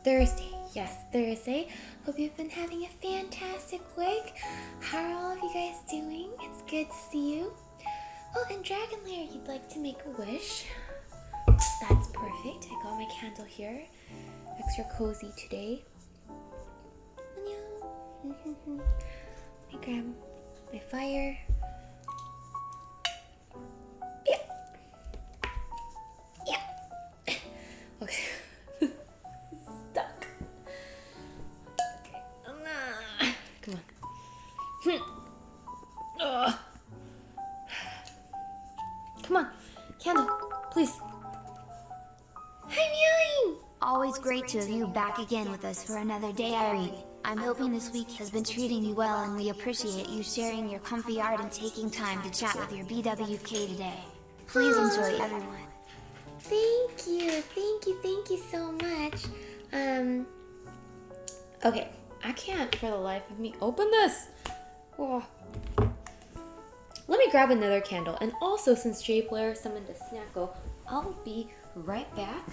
Thursday. Yes, Thursday. Hope you've been having a fantastic week. How are all of you guys doing? It's good to see you. Oh, and Dragon Lair, you'd like to make a wish. That's perfect. I got my candle here. Extra cozy today. Let me grab my fire. Yeah. Yeah. Okay. Stuck. Okay. Come on. Ugh. Come on. Candle, please. Hi, Meowing! Always great to have you back again with us for another day, Irene. I'm hoping this week has been treating you well, and we appreciate you sharing your comfy art and taking time to chat with your BWK today. Please enjoy, everyone. Thank you so much. Okay, I can't for the life of me open this. Oh. Let me grab another candle, and also since Jay Blair summoned a Snackle, I'll be right back.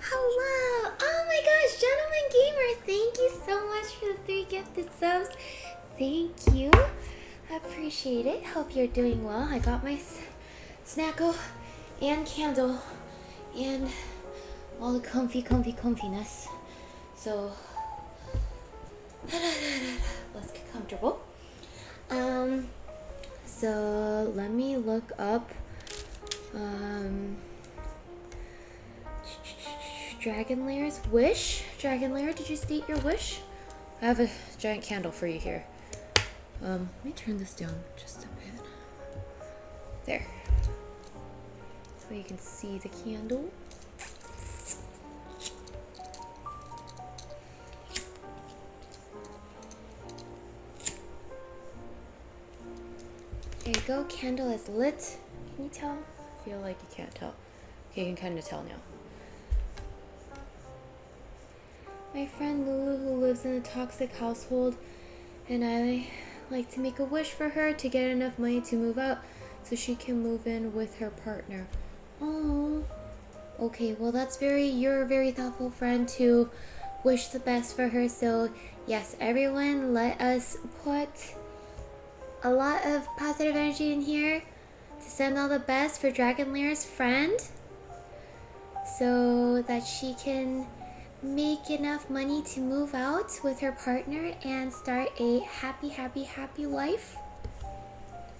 Hello! Oh my gosh, Gentleman Gamer, thank you so much for the 3 gifted subs. Thank you. I appreciate it. Hope you're doing well. I got my Snackle and candle and all the comfiness. So let's get comfortable. So let me look up Dragon Lair's wish. Dragon Lair, did you state your wish? I have a giant candle for you here. Let me turn this down just a bit. There. So you can see the candle. There you go, candle is lit. Can you tell? I feel like you can't tell. Okay, you can kind of tell now. My friend Lulu, who lives in a toxic household, and I like to make a wish for her to get enough money to move out so she can move in with her partner. Oh, okay, well you're a very thoughtful friend to wish the best for her. So yes, everyone, let us put a lot of positive energy in here to send all the best for Dragon Lair's friend so that she can make enough money to move out with her partner and start a happy life.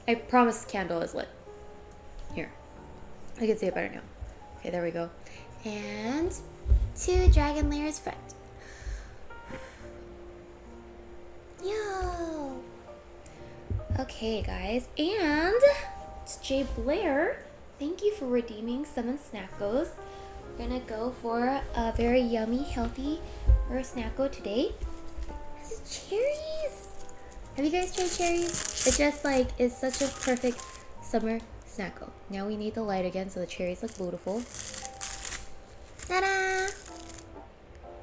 I promise the candle is lit. Here, I can see it better now. Okay, there we go. And to Dragon Lair's friend. Yo! Okay, guys, and it's Jay Blair. Thank you for redeeming Summon Snackos. We're gonna go for a very yummy, healthy Snackle today. This is cherries. Have you guys tried cherries? It just is such a perfect summer Snackle. Now we need the light again so the cherries look beautiful. Ta-da!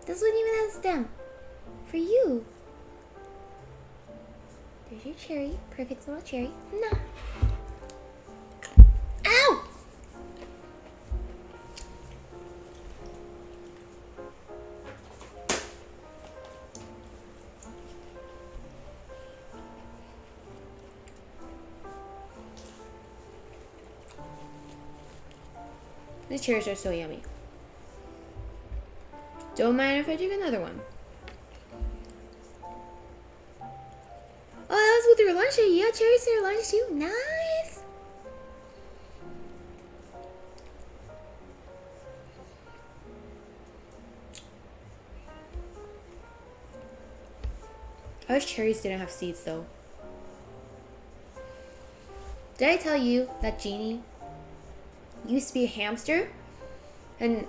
This one even has a stem. For you. There's your cherry. Perfect little cherry. Nah. Ow! These cherries are so yummy. Don't mind if I take another one. Oh, that was with your lunch. You got cherries for your lunch too? Nice! I wish cherries didn't have seeds though. Did I tell you that Jeannie used to be a hamster? And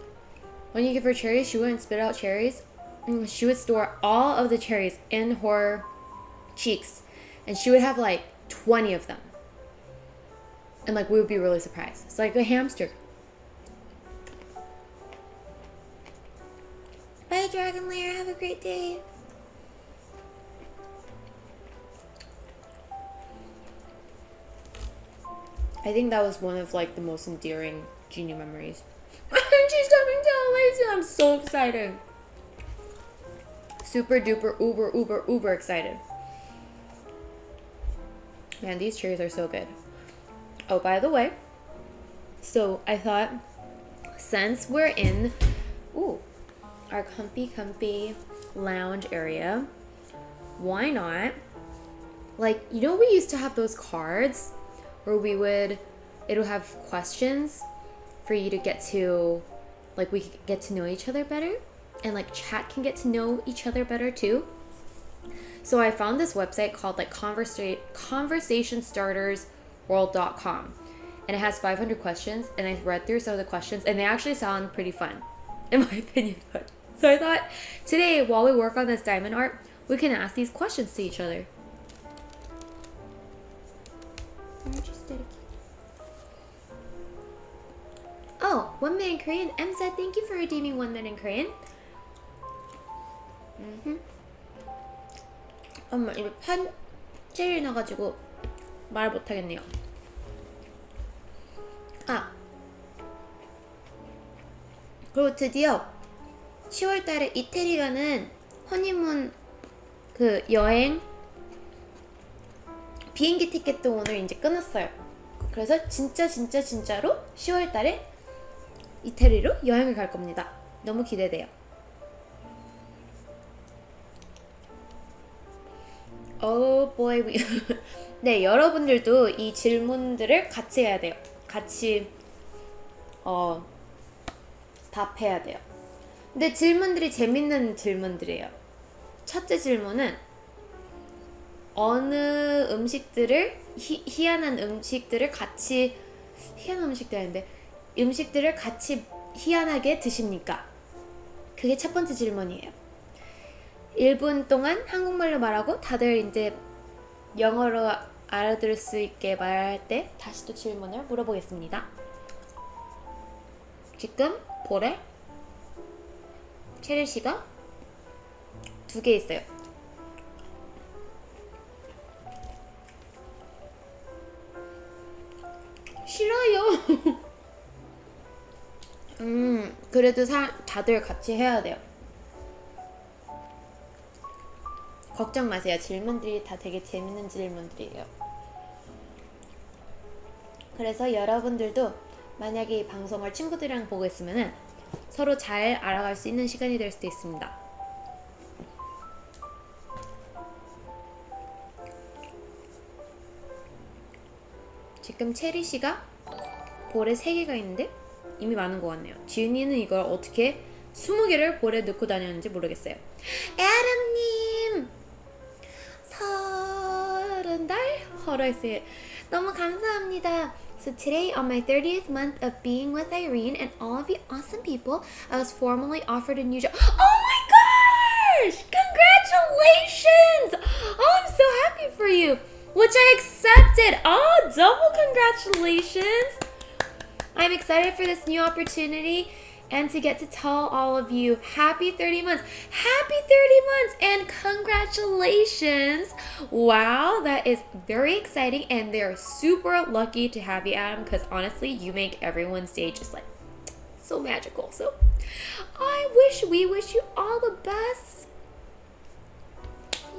when you give her cherries, she wouldn't spit out cherries. She would store all of the cherries in her cheeks. And she would have like 20 of them. And like we would be really surprised. It's like a hamster. Bye, Dragon Lair. Have a great day. I think that was one of like the most endearing Genie memories. She's coming down, ladies. I'm so excited. Super duper uber excited. Man, these cherries are so good. Oh, by the way, so I thought since we're in our comfy lounge area, why not, like, you know, we used to have those cards where it'll have questions for you to get to, like, we could get to know each other better, and like chat can get to know each other better too. So I found this website called like conversationstartersworld.com, and it has 500 questions, and I read through some of the questions and they actually sound pretty fun in my opinion. So I thought today, while we work on this diamond art, we can ask these questions to each other. Oh, 1 minute in Korean. M said thank you for redeeming 1 minute in Korean. 엄마 입에 판젤이 나가지고 말 못하겠네요. 그리고 드디어 10월달에 이태리 가는 허니문 그 여행 비행기 티켓도 오늘 이제 끊었어요. 그래서 진짜로 10월달에 이태리로 여행을 갈 겁니다. 너무 기대돼요. Oh boy. 네, 여러분들도 이 질문들을 같이 해야 돼요. 같이 답해야 돼요. 근데 질문들이 재밌는 질문들이에요. 첫째 질문은 어느 음식들을 희한한 음식들을 같이 희한한 음식들 아닌데 음식들을 같이 희한하게 드십니까? 그게 첫 번째 질문이에요. 1분 동안 한국말로 말하고 다들 이제 영어로 알아들을 수 있게 말할 때 다시 또 질문을 물어보겠습니다. 지금 볼에 체리씨가 2개 있어요. 싫어요. 그래도 다들 같이 해야 돼요. 걱정 마세요. 질문들이 다 되게 재밌는 질문들이에요. 그래서 여러분들도 만약에 이 방송을 친구들이랑 보고 있으면은 서로 잘 알아갈 수 있는 시간이 될 수도 있습니다. 지금 체리씨가 볼에 3개가 있는데 이미 많은 것 같네요. 지은이는 이걸 어떻게 20개를 볼에 넣고 다녔는지 모르겠어요. 애람님 30달? How do I say it? 너무 감사합니다. So today, on my 30th month of being with Irene and all of you awesome people, I was formally offered a new job. Oh my gosh! Congratulations! Oh, I'm so happy for you. Which I accepted. Oh, double congratulations. I'm excited for this new opportunity and to get to tell all of you happy 30 months. Happy 30 months and congratulations Wow, that is very exciting, and they're super lucky to have you, Adam, because honestly, you make everyone's day just like so magical. So we wish you all the best.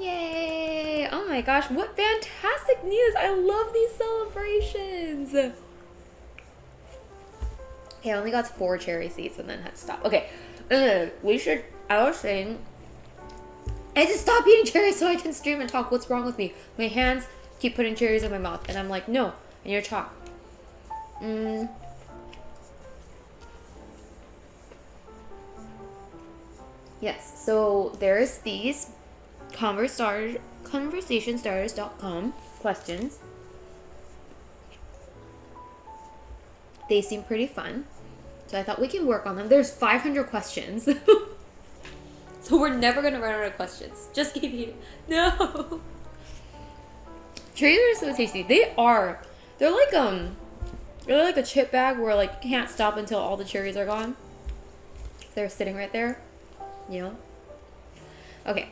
Yay! Oh my gosh, what fantastic news! I love these celebrations. Okay, I only got 4 cherry seeds and then had to stop. Okay, I was saying, I had to stop eating cherries so I can stream and talk. What's wrong with me? My hands keep putting cherries in my mouth, and I'm like, no, I need to talk. Yes, so there's these conversationstarters.com questions. They seem pretty fun, so I thought we can work on them. There's 500 questions. So we're never gonna run out of questions. Just kidding. No. Cherries are so tasty. They're like a chip bag where like you can't stop until all the cherries are gone. They're sitting right there. You know? Okay.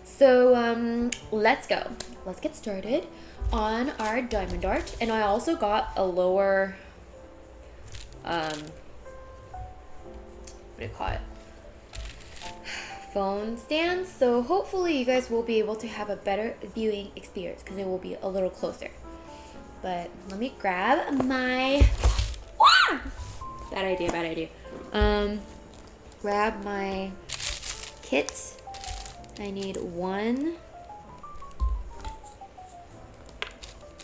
So let's go. Let's get started on our diamond art. And I also got a lower what do you call it? Phone stand, so hopefully you guys will be able to have a better viewing experience because it will be a little closer. But let me grab my bad idea. Grab my kit. I need 1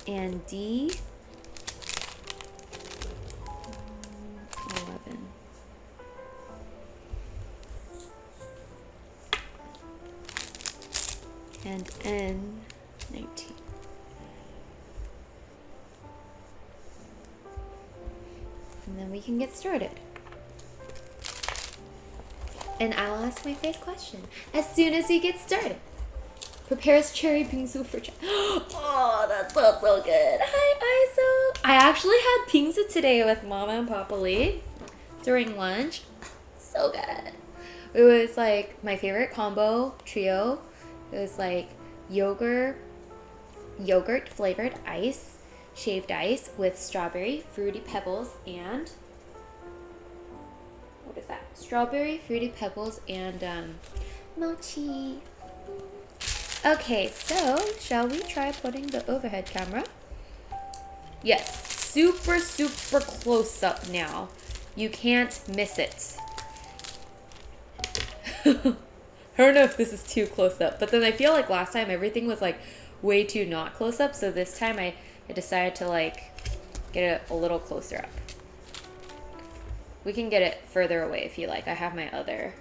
and D 11. And N19. And then we can get started. And I'll ask my first question as soon as we get started. Prepares cherry bingsu for Oh, that sounds so good. Hi, Iso. I actually had bingsu today with Mama and Papa Lee during lunch. So good. It was like my favorite combo trio. It was like yogurt flavored ice, shaved ice with strawberry, fruity pebbles, and what is that? Strawberry, fruity pebbles, and mochi. Okay, so shall we try putting the overhead camera? Yes, super close up now. You can't miss it. I don't know if this is too close up, but then I feel like last time everything was like way too not close up, so this time I decided to like get it a little closer up. We can get it further away if you like. I have my other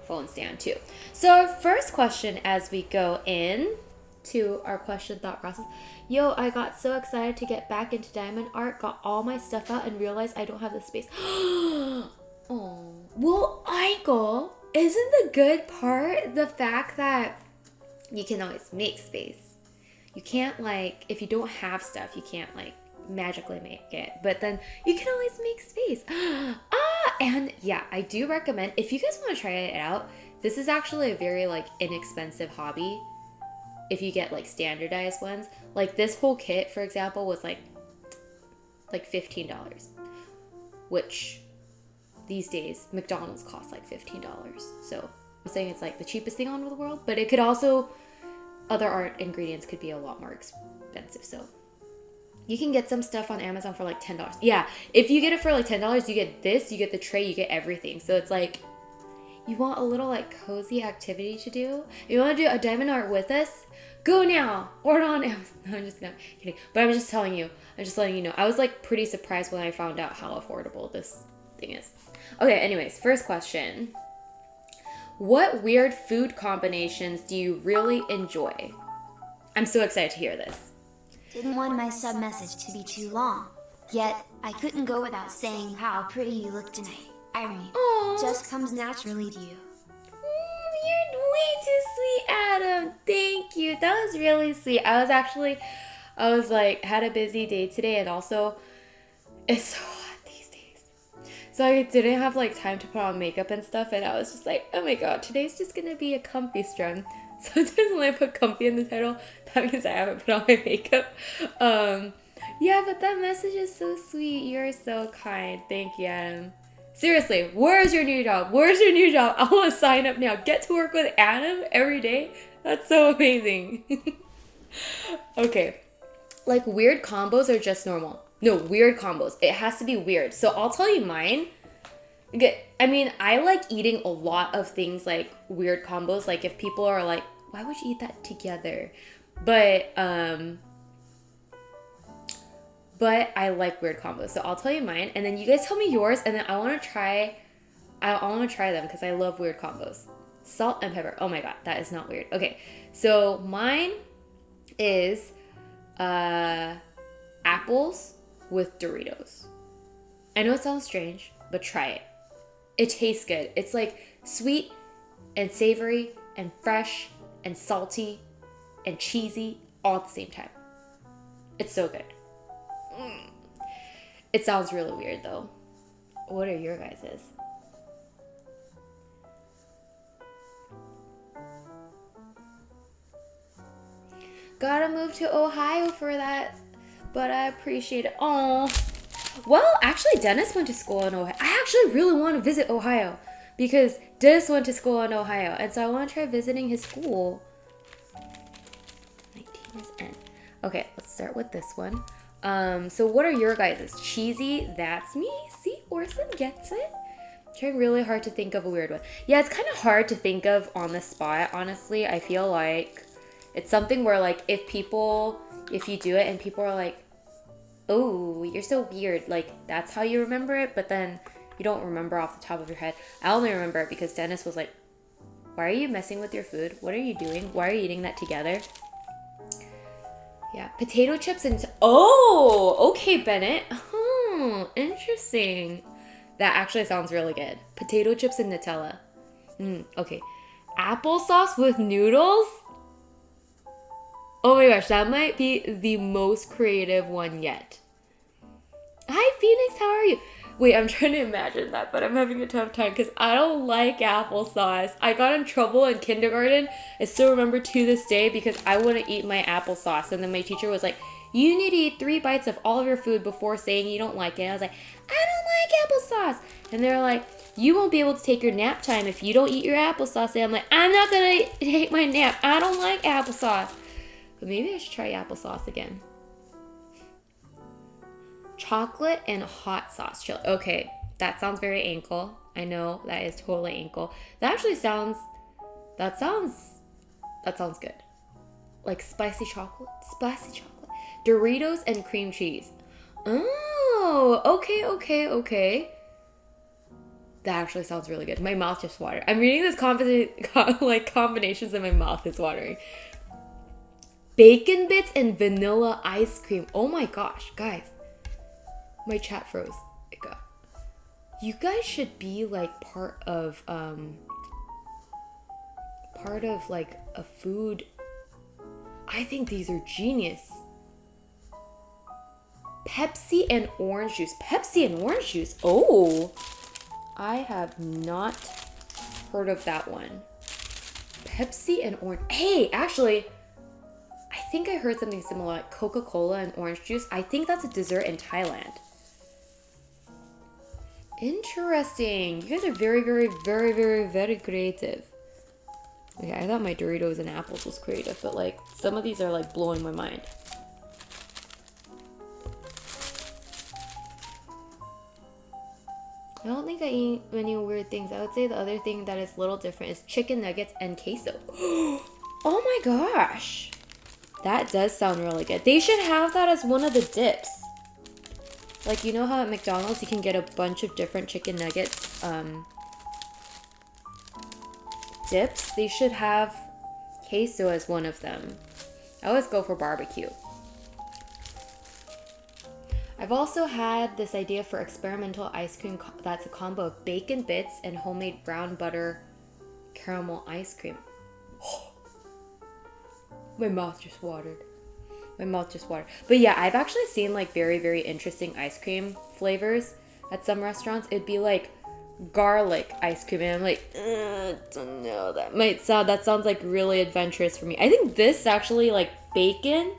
phone stand too. So our first question as we go in to our question thought process. Yo, I got so excited to get back into diamond art, got all my stuff out and realized I don't have the space. Oh, well, Aiko, isn't the good part the fact that you can always make space? You can't like, if you don't have stuff, you can't like magically make it, but then you can always make space. And yeah, I do recommend, if you guys want to try it out, this is actually a very like inexpensive hobby if you get like standardized ones. Like this whole kit, for example, was like $15, which these days McDonald's costs like $15. So I'm saying it's like the cheapest thing on the world, but it could also, other art ingredients could be a lot more expensive. So you can get some stuff on Amazon for like $10. Yeah, if you get it for like $10, you get this, you get the tray, you get everything. So it's like, you want a little like cozy activity to do? You want to do a diamond art with us? Go now! Order on Amazon. No, I'm just kidding. But I'm just telling you. I'm just letting you know. I was like pretty surprised when I found out how affordable this thing is. Okay, anyways, first question. What weird food combinations do you really enjoy? I'm so excited to hear this. Didn't want my sub message to be too long. Yet, I couldn't go without saying how pretty you look tonight. Irony. Aww. Just comes naturally to you. You're way too sweet, Adam. Thank you. That was really sweet. I was like, had a busy day today, and also, it's so hot these days. So I didn't have like time to put on makeup and stuff, and I was just like, oh my god, today's just gonna be a comfy stream. Sometimes when I put comfy in the title, that means I haven't put on my makeup. Yeah, but that message is so sweet. You're so kind. Thank you, Adam. Seriously, where's your new job? Where's your new job? I want to sign up now. Get to work with Adam every day. That's so amazing. Okay. Like, weird combos are just normal. No, weird combos. It has to be weird. So I'll tell you mine. I mean, I like eating a lot of things like weird combos. Like, if people are like, why would you eat that together? But I like weird combos. So I'll tell you mine, and then you guys tell me yours, and then I want to try them because I love weird combos. Salt and pepper. Oh my god, that is not weird. Okay, so mine is apples with Doritos. I know it sounds strange, but try it. It tastes good. It's like sweet and savory and fresh and salty and cheesy all at the same time. It's so good. It sounds really weird though. What are your guys's? Gotta move to Ohio for that, but I appreciate it. Oh, well, actually, Dennis went to school in Ohio. I actually really want to visit Ohio because Dennis went to school in Ohio, and so I want to try visiting his school. 19 is N. Okay, let's start with this one. So what are your guys'? Cheesy, that's me. See, Orson gets it. I'm trying really hard to think of a weird one. Yeah, it's kind of hard to think of on the spot, honestly. I feel like it's something where, like, if you do it and people are like, oh, you're so weird, like, that's how you remember it, but then you don't remember off the top of your head. I only remember it because Dennis was like, why are you messing with your food? What are you doing? Why are you eating that together? Yeah, potato chips and... Oh, okay, Bennett. Oh, interesting. That actually sounds really good. Potato chips and Nutella. Okay. Applesauce with noodles? Oh my gosh, that might be the most creative one yet. Hi, Phoenix, how are you? Wait, I'm trying to imagine that, but I'm having a tough time because I don't like applesauce. I got in trouble in kindergarten. I still remember to this day because I wouldn't eat my applesauce. And then my teacher was like, you need to eat 3 bites of all of your food before saying you don't like it. And I was like, I don't like applesauce. And they're like, you won't be able to take your nap time if you don't eat your applesauce. And I'm like, I'm not going to take my nap. I don't like applesauce. But maybe I should try applesauce again. Chocolate and hot sauce chili. Okay, that sounds very ankle. I know that is totally ankle. That sounds good. Like spicy chocolate. Doritos and cream cheese. Oh, okay. That actually sounds really good. My mouth just watered. I'm reading this combinations and my mouth is watering. Bacon bits and vanilla ice cream. Oh my gosh, guys. My chat froze. You guys should be like part of like a food. I think these are genius. Pepsi and orange juice. Oh, I have not heard of that one. Pepsi and orange. Hey, actually, I think I heard something similar, like Coca-Cola and orange juice. I think that's a dessert in Thailand. Interesting. You guys are very, very, very, very, very creative. Okay, I thought my Doritos and apples was creative, but like some of these are like blowing my mind. I don't think I eat many weird things. I would say the other thing that is a little different is chicken nuggets and queso. Oh my gosh. That does sound really good. They should have that as one of the dips. Like, you know how at McDonald's you can get a bunch of different chicken nuggets dips? They should have queso as one of them. I always go for barbecue. I've also had this idea for experimental ice cream that's a combo of bacon bits and homemade brown butter caramel ice cream. My mouth just watered. But yeah, I've actually seen like very, very interesting ice cream flavors. at some restaurants, it'd be like garlic ice cream. And I'm like, I don't know. That sounds like really adventurous for me. I think this actually like bacon.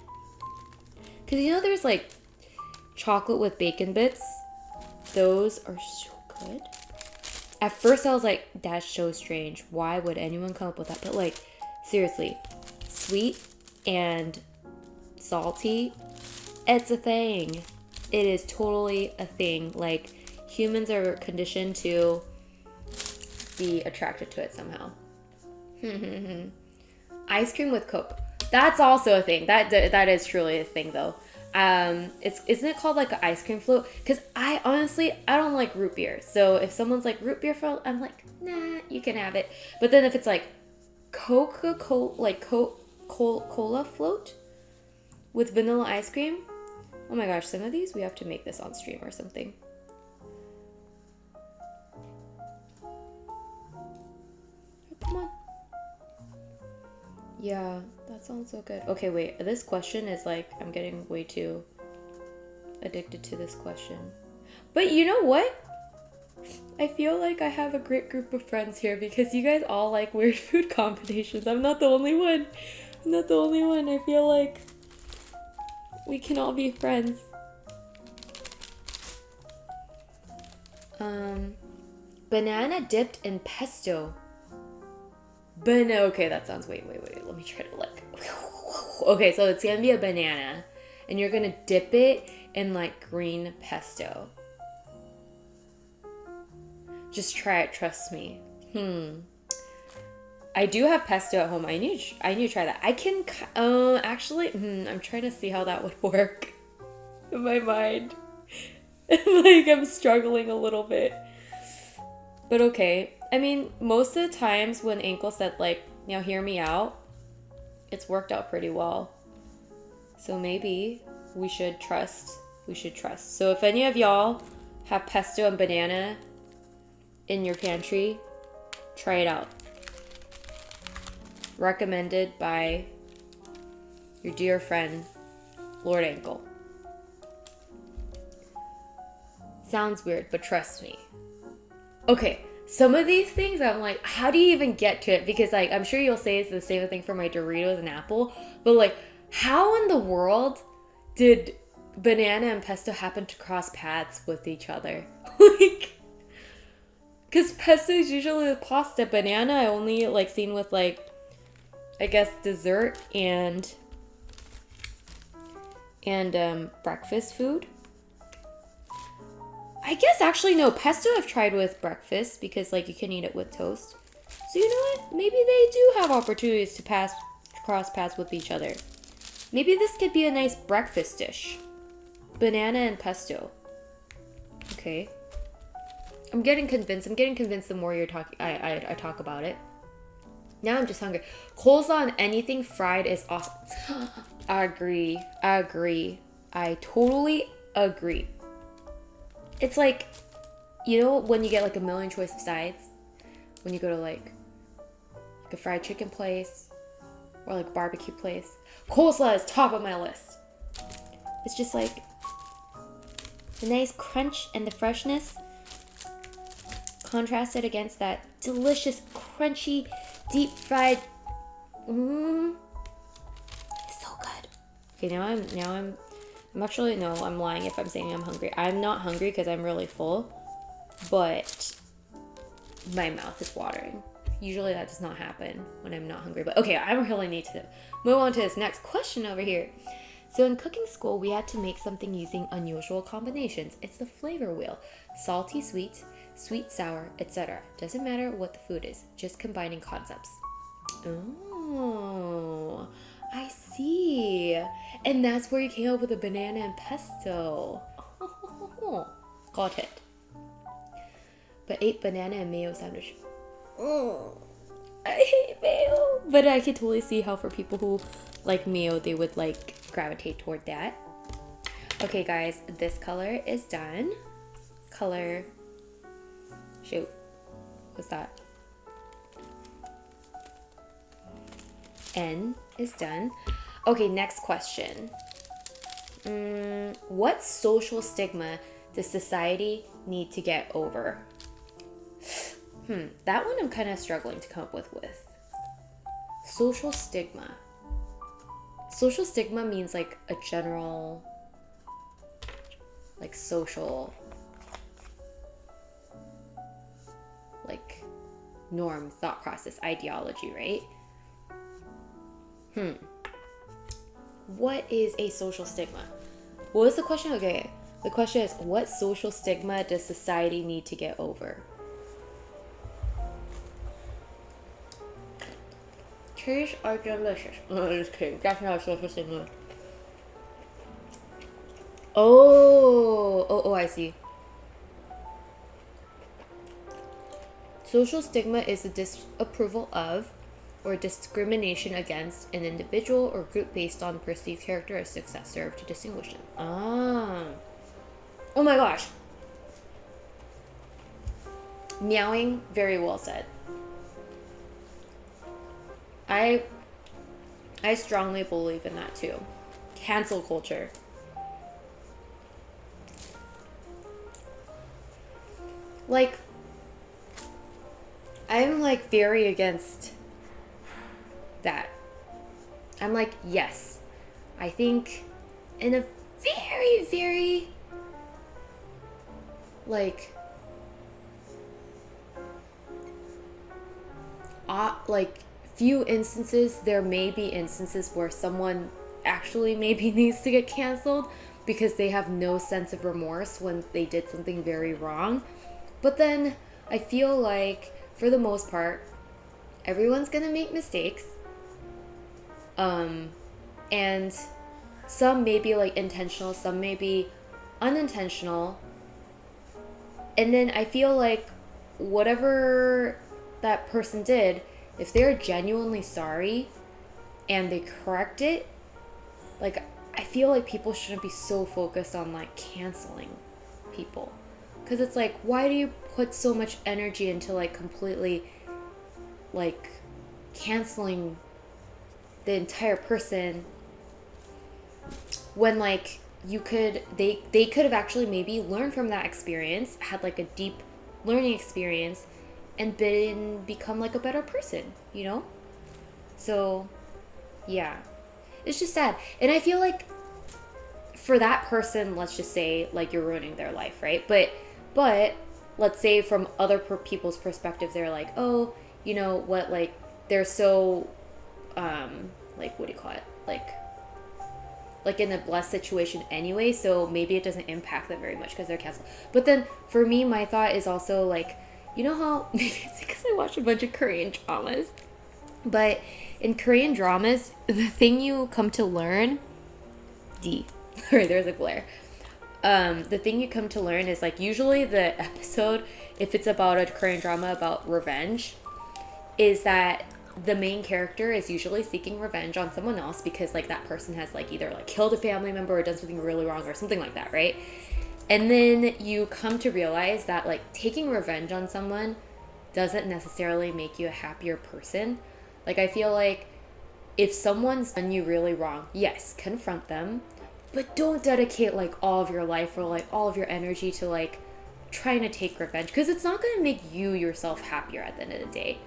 Because you know there's like chocolate with bacon bits. Those are so good. At first I was like, that's so strange. Why would anyone come up with that? But like, seriously, sweet and salty, it's a thing. It is totally a thing. Like, humans are conditioned to be attracted to it somehow. Ice cream with Coke. That's also a thing. That is truly a thing though. Isn't it called like an ice cream float? Because I don't like root beer. So if someone's like root beer float, I'm like, nah, you can have it. But then if it's like Coca-Cola, like Cola float with vanilla ice cream, oh my gosh, some of these we have to make this on stream or something. Oh, come on. Yeah, that sounds so good. Okay, wait. This question is like, I'm getting way too addicted to this question. But you know what? I feel like I have a great group of friends here because you guys all like weird food combinations. I'm not the only one. I feel like we can all be friends. Banana dipped in pesto. Okay, that sounds, wait. Let me try to like, okay, so it's gonna be a banana and you're gonna dip it in like green pesto. Just try it, trust me. I do have pesto at home. I need to try that. I can, actually, I'm trying to see how that would work in my mind. Like, I'm struggling a little bit. But okay. I mean, most of the times when Ankle said, like, hear me out, it's worked out pretty well. So maybe we should trust. So if any of y'all have pesto and banana in your pantry, try it out. Recommended by your dear friend, Lord Ankle. Sounds weird, but trust me. Okay. Some of these things, I'm like, how do you even get to it? Because, like, I'm sure you'll say it's the same thing for my Doritos and apple. But, like, how in the world did banana and pesto happen to cross paths with each other? Like, because pesto is usually with pasta. Banana, I only, like, seen with, like, I guess, dessert and breakfast food. I guess actually no, pesto I've tried with breakfast because like you can eat it with toast. So you know what? Maybe they do have opportunities to cross paths with each other. Maybe this could be a nice breakfast dish. Banana and pesto. Okay. I'm getting convinced the more you're talking I talk about it. Now I'm just hungry. Coleslaw on anything fried is awesome. I agree. I totally agree. It's like, you know when you get like a million choice of sides? When you go to like a fried chicken place or like a barbecue place. Coleslaw is top of my list. It's just like the nice crunch and the freshness contrasted against that delicious, crunchy, deep fried. It's so good. Okay, now I'm actually, no, I'm lying if I'm saying I'm hungry. I'm not hungry because I'm really full, but my mouth is watering. Usually that does not happen when I'm not hungry. But okay, I really need to move on to this next question over here. So in cooking school, we had to make something using unusual combinations. It's the flavor wheel. Salty, sweet, sweet, sour, etc. Doesn't matter what the food is, just combining concepts. Oh, I see. And that's where you came up with the banana and pesto. Oh, got it. But ate banana and mayo sandwich. Oh, I hate mayo. But I could totally see how for people who like mayo, they would like gravitate toward that. Okay, guys, this color is done. Color. Shoot. What's that? N is done. Okay, next question. What social stigma does society need to get over. That one I'm kind of struggling to come up with. Social stigma. Social stigma means like a general, like social, like norm, thought process, ideology, right? What is a social stigma? What was the question? Okay, the question is, what social stigma does society need to get over? Trees are delicious. No, just kidding. That's not a social stigma. Oh, I see. Social stigma is the disapproval of or discrimination against an individual or group based on perceived characteristics that serve to distinguish them. Oh my gosh. Meowing, very well said. I strongly believe in that too. Cancel culture. Like, I'm like very against that. I'm like, yes. I think in a very, very like few instances, there may be instances where someone actually maybe needs to get canceled because they have no sense of remorse when they did something very wrong. But then I feel like for the most part, everyone's gonna make mistakes. And some may be like intentional, some may be unintentional. And then I feel like whatever that person did, if they're genuinely sorry and they correct it, like, I feel like people shouldn't be so focused on like canceling people. Because it's like, why do you put so much energy into like completely like canceling the entire person when like you could, they could have actually maybe learned from that experience, had like a deep learning experience, and become like a better person, you know? So yeah, it's just sad. And I feel like for that person, let's just say like you're ruining their life, right? But let's say from other people's perspective, they're like, oh, you know what, like they're so like, what do you call it, like in a blessed situation anyway, so maybe it doesn't impact them very much because they're canceled. But then for me, my thought is also like, you know how, maybe it's because I watch a bunch of Korean dramas, but in Korean dramas, the thing you come to learn, sorry, there's a glare. The thing you come to learn is like, usually the episode, if it's about a Korean drama about revenge, is that the main character is usually seeking revenge on someone else because like that person has like either like killed a family member or done something really wrong or something like that, right? And then you come to realize that like taking revenge on someone doesn't necessarily make you a happier person. Like, I feel like if someone's done you really wrong, yes, confront them, but don't dedicate like all of your life or like all of your energy to like trying to take revenge, because it's not going to make you yourself happier at the end of the day.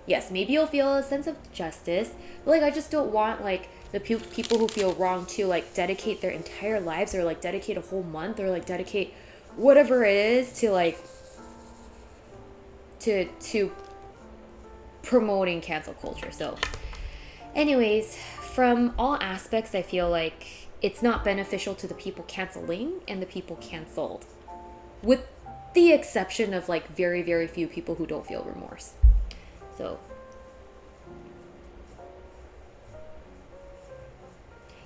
Yes, maybe you'll feel a sense of justice, but like I just don't want like the people who feel wrong to like dedicate their entire lives or like dedicate a whole month or like dedicate whatever it is to like to promoting cancel culture. So anyways, from all aspects, I feel like it's not beneficial to the people canceling and the people canceled, with the exception of like very, very few people who don't feel remorse. So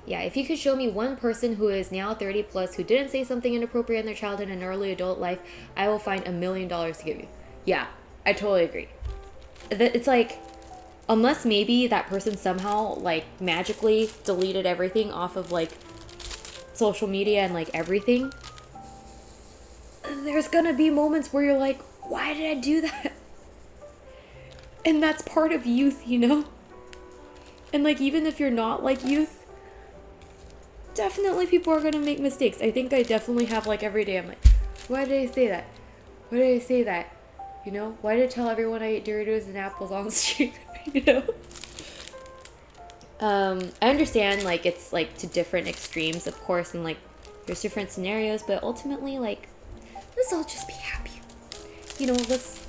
yeah, if you could show me one person who is now 30 plus who didn't say something inappropriate in their childhood and early adult life, I will find $1 million to give you. Yeah, I totally agree. It's like, unless maybe that person somehow like magically deleted everything off of like social media and like everything, there's gonna be moments where you're like, why did I do that? And that's part of youth, you know? And like, even if you're not like youth, definitely people are gonna make mistakes. I think I definitely have like every day I'm like, why did I say that? Why did I say that? You know, why did I tell everyone I ate Doritos and apples on the street? You know? I understand, like, it's, like, to different extremes, of course, and, like, there's different scenarios, but ultimately, like, let's all just be happy. You know, let's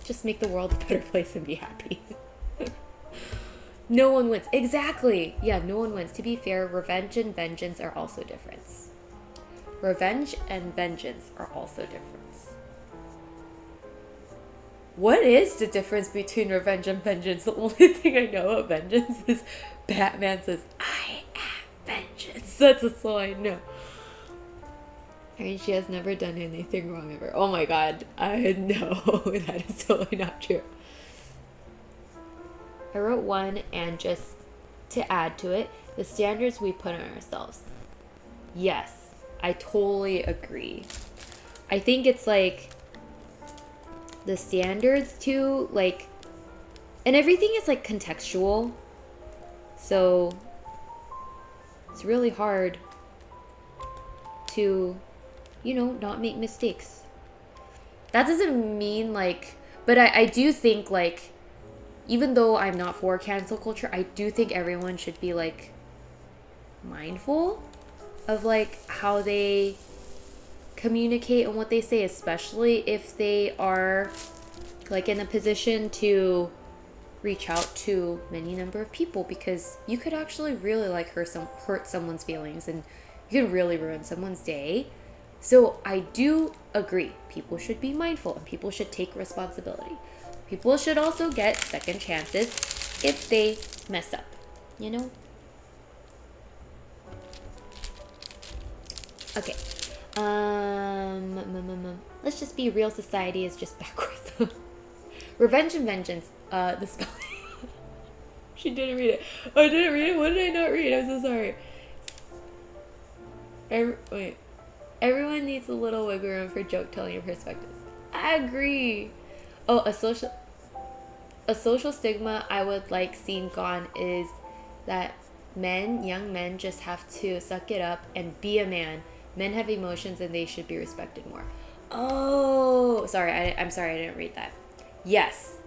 just make the world a better place and be happy. No one wins. Exactly. Yeah, no one wins. To be fair, revenge and vengeance are also different. Revenge and vengeance are also different. What is the difference between revenge and vengeance? The only thing I know about vengeance is Batman says, I am vengeance. That's all I know. I mean, she has never done anything wrong ever. Oh my god. I know. That is totally not true. I wrote one, and just to add to it, the standards we put on ourselves. Yes, I totally agree. I think it's like the standards too, like, and everything is like contextual. So it's really hard to, you know, not make mistakes. That doesn't mean like, but I do think like, even though I'm not for cancel culture, I do think everyone should be like mindful of like how they communicate and what they say, especially if they are like in a position to reach out to many number of people, because you could actually really like hurt someone's feelings, and you can really ruin someone's day. So I do agree, people should be mindful and people should take responsibility. People should also get second chances if they mess up, you know? Okay. Let's just be real, society is just backwards. Revenge and vengeance. The spelling. She didn't read it. Oh, I didn't read it? What did I not read? I'm so sorry. Wait. Everyone needs a little wiggle room for joke telling and perspectives. I agree. Oh, a social stigma I would like seen gone is that young men just have to suck it up and be a man. Men have emotions and they should be respected more. Oh, sorry. I'm sorry. I didn't read that. Yes,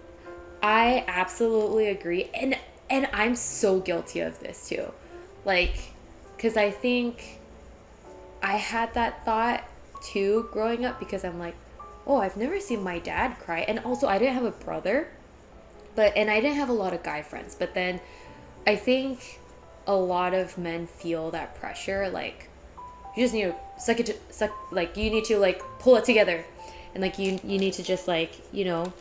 I absolutely agree. And I'm so guilty of this too. Like, because I think I had that thought too growing up, because I'm like, oh, I've never seen my dad cry. And also I didn't have a brother, and I didn't have a lot of guy friends. But then I think a lot of men feel that pressure, like, you just need to like, you need to like pull it together, and like you need to just like, you know,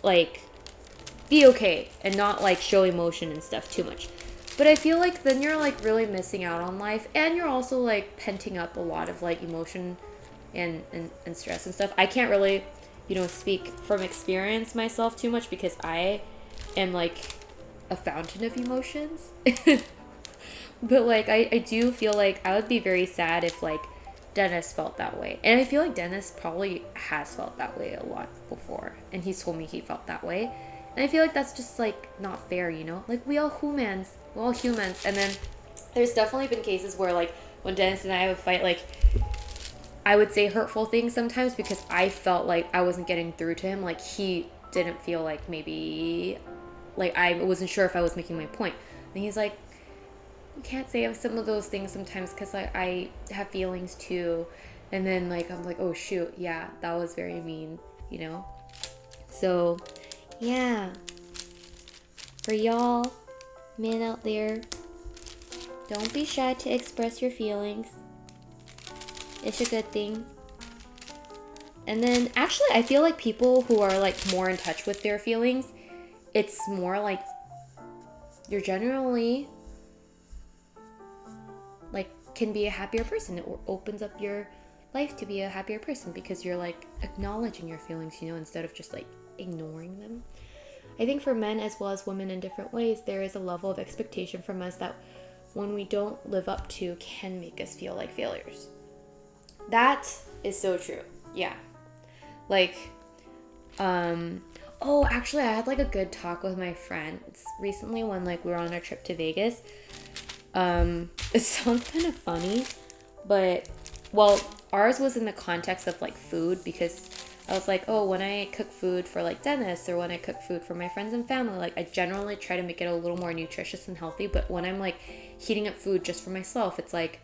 like be okay and not like show emotion and stuff too much. But I feel like then you're like really missing out on life, and you're also like penting up a lot of like emotion and stress and stuff. I can't really, you know, speak from experience myself too much, because I am like a fountain of emotions. But like I do feel like I would be very sad if like Dennis felt that way. And I feel like Dennis probably has felt that way a lot before, and he's told me he felt that way. And I feel like that's just like not fair, you know? Like we're all humans. And then there's definitely been cases where like when Dennis and I have a fight, like I would say hurtful things sometimes because I felt like I wasn't getting through to him. Like he didn't feel like, maybe like I wasn't sure if I was making my point. And he's like, you can't say some of those things sometimes because I have feelings too. And then like I'm like, oh shoot, yeah, that was very mean, you know? So yeah, for y'all men out there, don't be shy to express your feelings. It's a good thing. And then actually I feel like people who are like more in touch with their feelings, it's more like you're generally like can be a happier person. It opens up your life to be a happier person because you're like acknowledging your feelings, you know, instead of just like ignoring them. I think for men as well as women in different ways, there is a level of expectation from us that when we don't live up to can make us feel like failures. That is so true. Yeah. Like, oh, actually I had like a good talk with my friends recently when like we were on our trip to Vegas. It sounds kind of funny, but well, ours was in the context of like food, because I was like, oh, when I cook food for like Dennis or when I cook food for my friends and family, like I generally try to make it a little more nutritious and healthy. But when I'm like heating up food just for myself, it's like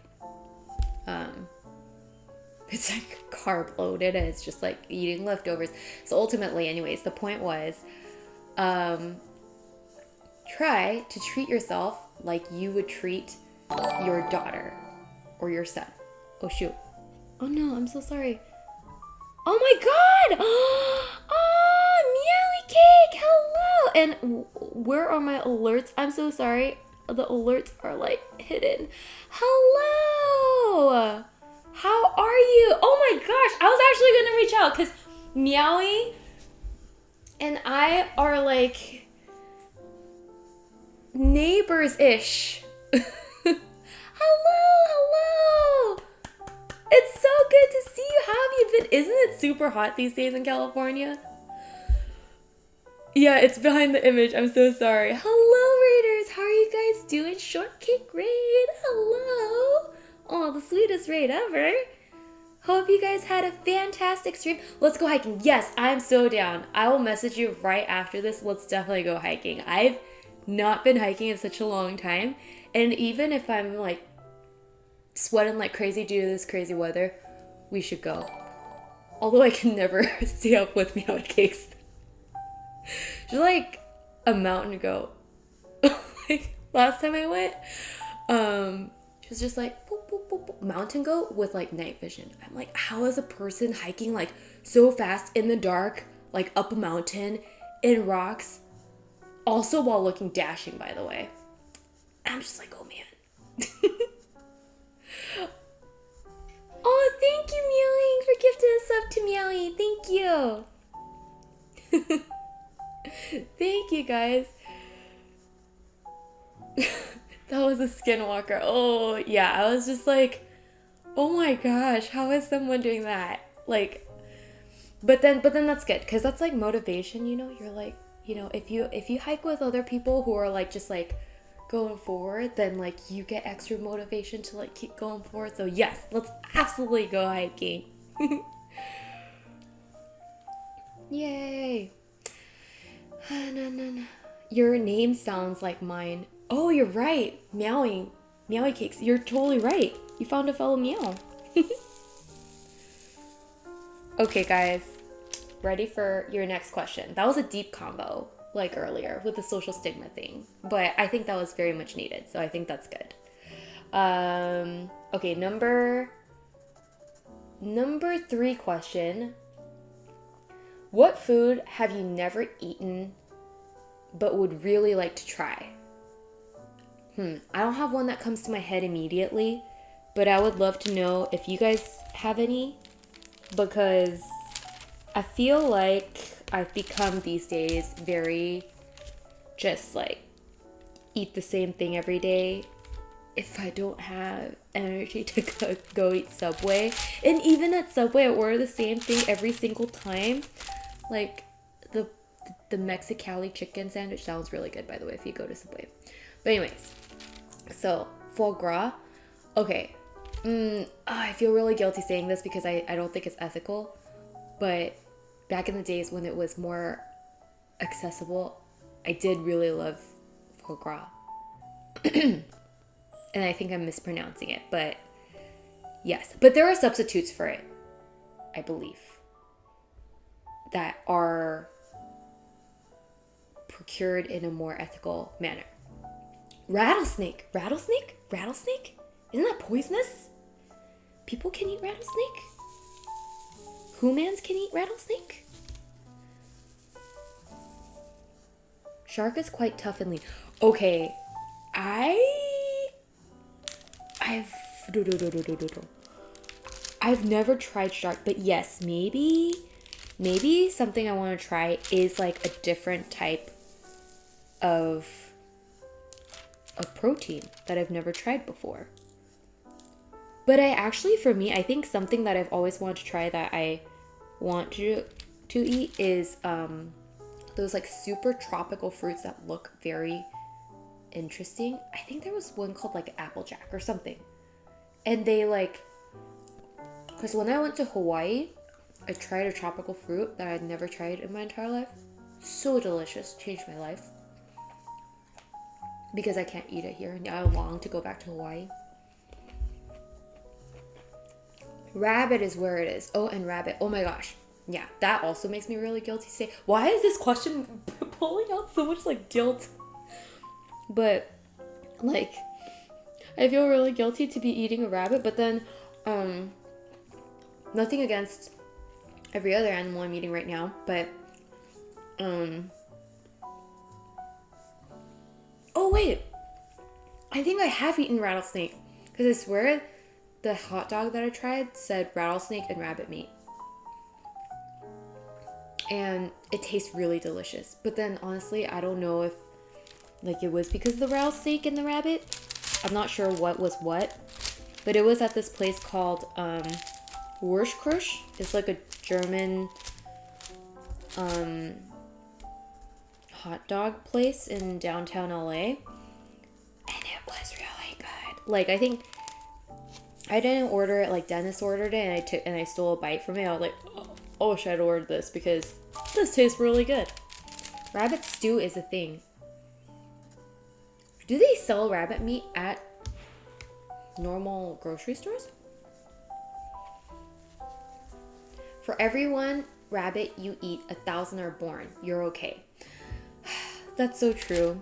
carb loaded and it's just like eating leftovers. So ultimately, anyways, the point was try to treat yourself like you would treat your daughter or your son. Oh shoot. Oh no, I'm so sorry. Oh my god! Oh, Meowie Cake! Hello! And where are my alerts? I'm so sorry. The alerts are like hidden. Hello! How are you? Oh my gosh, I was actually gonna reach out because Meowie and I are like neighbors-ish. Hello! It's so good to see you. How have you been? Isn't it super hot these days in California? Yeah, it's behind the image. I'm so sorry. Hello, Raiders. How are you guys doing? Shortcake Raid. Hello. Oh, the sweetest raid ever. Hope you guys had a fantastic stream. Let's go hiking. Yes, I'm so down. I will message you right after this. Let's definitely go hiking. I've not been hiking in such a long time. And even if I'm like sweating like crazy due to this crazy weather, we should go. Although I can never stay up with Meow Cakes. She's like a mountain goat. Like last time I went, she was just like boop, boop, boop, boop, mountain goat with like night vision. I'm like, how is a person hiking like so fast in the dark, like up a mountain in rocks, also while looking dashing, by the way. And I'm just like, oh man. Oh, thank you, Meowing, for gifting a sub to Meowie. Thank you. Thank you, guys. That was a skinwalker. Oh, yeah. I was just like, oh my gosh, how is someone doing that? Like, but then that's good because that's like motivation, you know? You're like, you know, if you hike with other people who are like just like going forward, then like you get extra motivation to like keep going forward. So yes, let's absolutely go hiking. Yay. Your name sounds like mine. Oh, you're right. Meowing Cakes. You're totally right. You found a fellow meow. Okay, guys. Ready for your next question. That was a deep combo, like earlier, with the social stigma thing. But I think that was very much needed, so I think that's good. Okay, number 3 question. What food have you never eaten but would really like to try? I don't have one that comes to my head immediately, but I would love to know if you guys have any, because I feel like I've become these days very just like eat the same thing every day if I don't have energy to go eat Subway. And even at Subway, I order the same thing every single time. Like the Mexicali chicken sandwich sounds really good, by the way, if you go to Subway. But anyways, so foie gras. Okay, I feel really guilty saying this because I don't think it's ethical. But back in the days when it was more accessible, I did really love foie gras. And I think I'm mispronouncing it, but yes. But there are substitutes for it, I believe, that are procured in a more ethical manner. Rattlesnake? Isn't that poisonous? People can eat rattlesnake? Humans can eat rattlesnake? Shark is quite tough and lean. Okay, I've never tried shark, but yes, maybe something I want to try is like a different type of protein that I've never tried before. But for me, I think something that I've always wanted to try that I want to eat is those like super tropical fruits that look very interesting. I think there was one called like Applejack or something. And they like, because when I went to Hawaii, I tried a tropical fruit that I'd never tried in my entire life. So delicious. Changed my life. Because I can't eat it here. And I long to go back to Hawaii. Rabbit is where it is. Oh, and rabbit. Oh my gosh. Yeah, that also makes me really guilty to say. Why is this question pulling out so much like guilt? But like, I feel really guilty to be eating a rabbit, but then nothing against every other animal I'm eating right now, but oh wait, I think I have eaten rattlesnake, because I swear the hot dog that I tried said rattlesnake and rabbit meat, and it tastes really delicious. But then honestly, I don't know if like it was because of the rattlesnake and the rabbit. I'm not sure what was what, but it was at this place called Wurstkrusch. It's like a German hot dog place in downtown LA, and it was really good. Like, I think I didn't order it, like Dennis ordered it, and I stole a bite from it. I was like, oh, I should order this because this tastes really good. Rabbit stew is a thing. Do they sell rabbit meat at normal grocery stores? For every one rabbit you eat, 1,000 are born. You're okay. That's so true.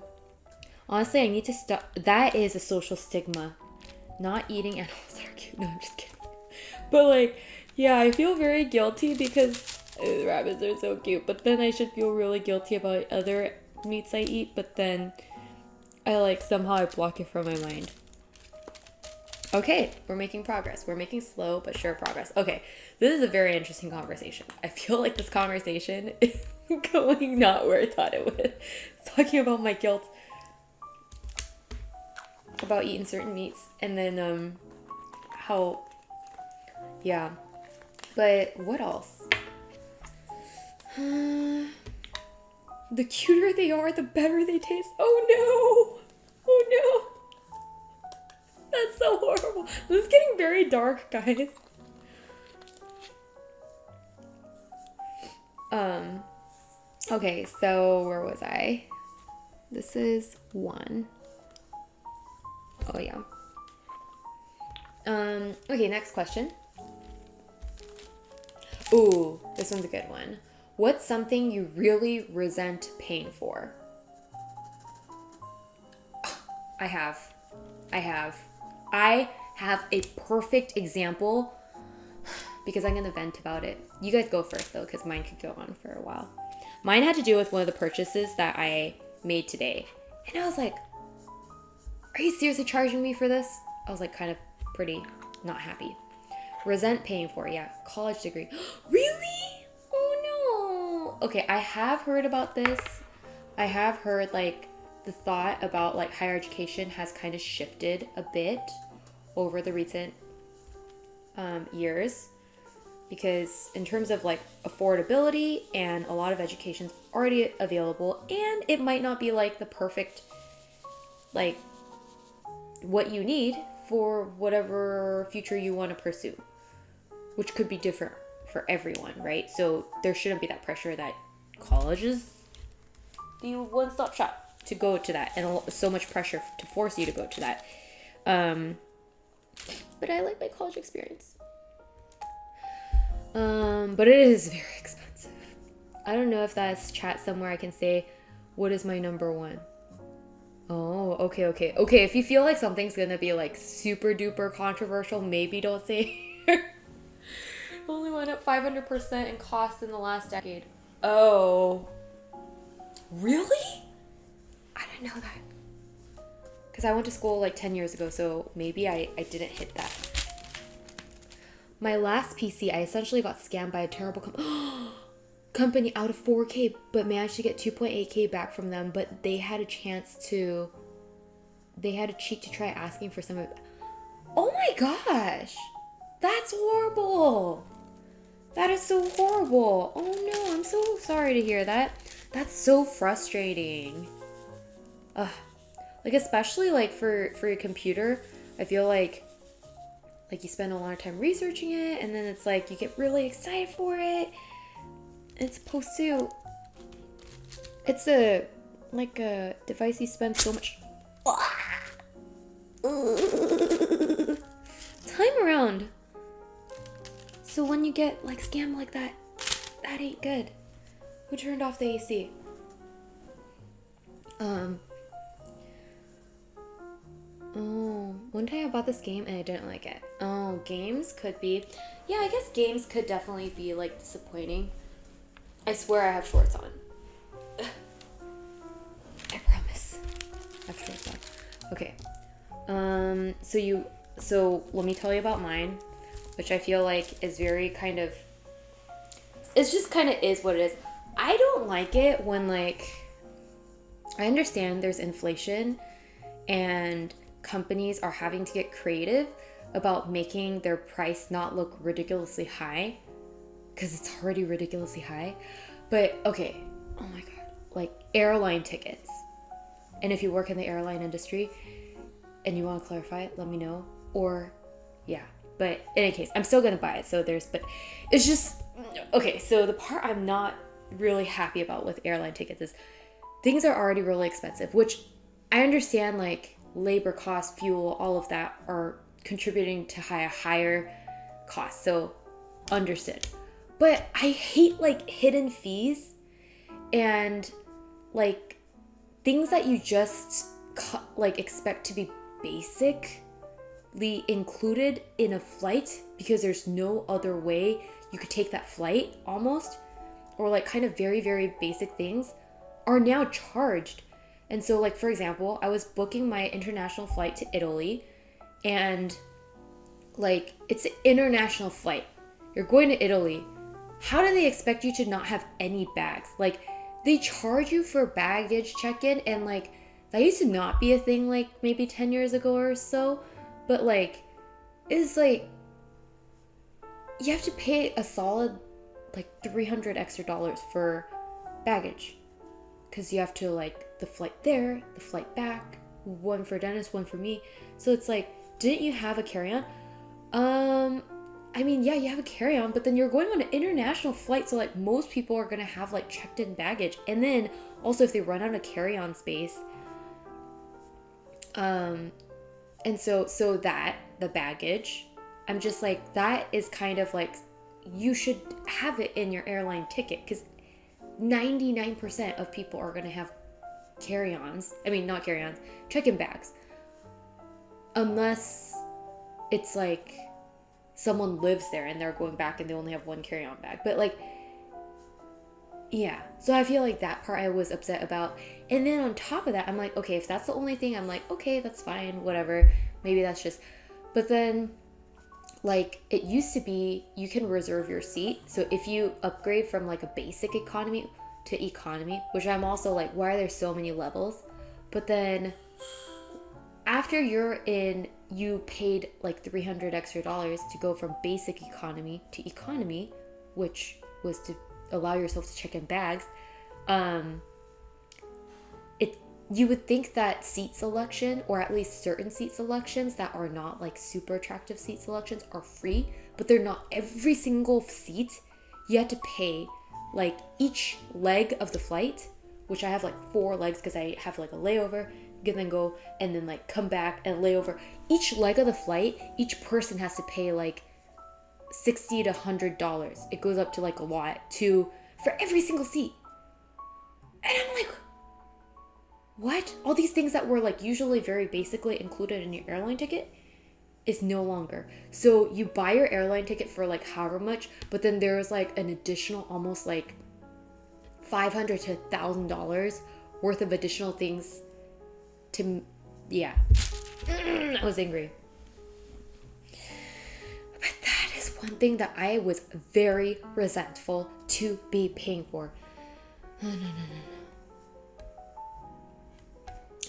Honestly, I need to stop. That is a social stigma. Not eating animals that are cute. No, I'm just kidding. But like, yeah, I feel very guilty because rabbits are so cute. But then I should feel really guilty about other meats I eat. But then I like somehow I block it from my mind. Okay, we're making progress. We're making slow but sure progress. Okay, this is a very interesting conversation. I feel like this conversation is going not where I thought it would. Talking about my guilt about eating certain meats, and then how, yeah. But what else? The cuter they are, the better they taste. Oh no! Oh no! That's so horrible. This is getting very dark, guys. Okay, so where was I? This is 1. Oh yeah. Okay, next question. Ooh, this one's a good one. What's something you really resent paying for? I have a perfect example because I'm going to vent about it. You guys go first though, because mine could go on for a while. Mine had to do with one of the purchases that I made today. And I was like, are you seriously charging me for this? I was like kind of pretty not happy. Resent paying for, yeah. College degree. Really? Oh no. Okay, I have heard about this. I have heard like the thought about like higher education has kind of shifted a bit over the recent years, because in terms of like affordability, and a lot of education's already available, and it might not be like the perfect like what you need for whatever future you want to pursue, which could be different for everyone, right? So there shouldn't be that pressure that college is the one-stop shop to go to that, and so much pressure to force you to go to that. But I like my college experience. But it is very expensive. I don't know if that's chat somewhere I can say, what is my number one? Oh, okay. If you feel like something's gonna be like super duper controversial, maybe don't say it. Only went up 500% in cost in the last decade. Oh. Really? I didn't know that. Because I went to school like 10 years ago, so maybe I didn't hit that. My last PC, I essentially got scammed by a terrible company out of 4K, but managed to get 2.8K back from them. But they had a cheat to try asking for some of it. Oh my gosh, that's horrible. That is so horrible. Oh no, I'm so sorry to hear that. That's so frustrating. Ugh. Like, especially like for your computer, I feel like like you spend a lot of time researching it, and then it's like you get really excited for it. It's supposed to, it's a device you spend so much time around. So when you get like scammed like that, that ain't good. Who turned off the AC? Oh, one time I bought this game and I didn't like it. Oh, games could be. Yeah, I guess games could definitely be like disappointing. I swear I have shorts on. I promise. I have shorts on. Okay. So let me tell you about mine, which I feel like is very kind of, it's just kind of is what it is. I don't like it when like, I understand there's inflation and companies are having to get creative about making their price not look ridiculously high, because it's already ridiculously high. But okay, oh my god, like airline tickets. And if you work in the airline industry and you want to clarify it, let me know. Or yeah, but in any case, I'm still gonna buy it. So but it's just okay. So the part I'm not really happy about with airline tickets is things are already really expensive, which I understand, like labor costs, fuel, all of that are contributing to a higher cost. So understood. But I hate like hidden fees and like things that you just like expect to be basically included in a flight because there's no other way you could take that flight almost, or like kind of very, very basic things are now charged. And so like, for example, I was booking my international flight to Italy, and like it's an international flight. You're going to Italy. How do they expect you to not have any bags? Like they charge you for baggage check-in, and like that used to not be a thing like maybe 10 years ago or so, but like it's like you have to pay a solid like $300 extra for baggage, because you have to like the flight there, the flight back, one for Dennis, one for me. So it's like, didn't you have a carry-on? I mean, yeah, you have a carry-on, but then you're going on an international flight, so like most people are gonna have like checked-in baggage. And then also if they run out of carry-on space, and so that the baggage, I'm just like, that is kind of like, you should have it in your airline ticket, because 99% of people are gonna have carry-ons. I mean, not carry-ons, check-in bags, unless it's like someone lives there and they're going back and they only have one carry-on bag. But like, yeah, so I feel like that part I was upset about. And then on top of that, I'm like, okay, if that's the only thing, I'm like, okay, that's fine, whatever, maybe that's just. But then like it used to be you can reserve your seat. So if you upgrade from like a basic economy to economy, which I'm also like, why are there so many levels? But then after you paid like $300 extra to go from basic economy to economy, which was to allow yourself to check in bags. You would think that seat selection, or at least certain seat selections that are not like super attractive seat selections, are free, but they're not. Every single seat you have to pay, like each leg of the flight, which I have like 4 legs because I have like a layover, then go and then like come back and layover. Each leg of the flight, each person has to pay like $60 to $100. It goes up to like a lot for every single seat. And I'm like, what? All these things that were like usually very basically included in your airline ticket is no longer. So you buy your airline ticket for like however much, but then there's like an additional almost like $500 to $1,000 worth of additional things yeah. I was angry. But that is one thing that I was very resentful to be paying for. No.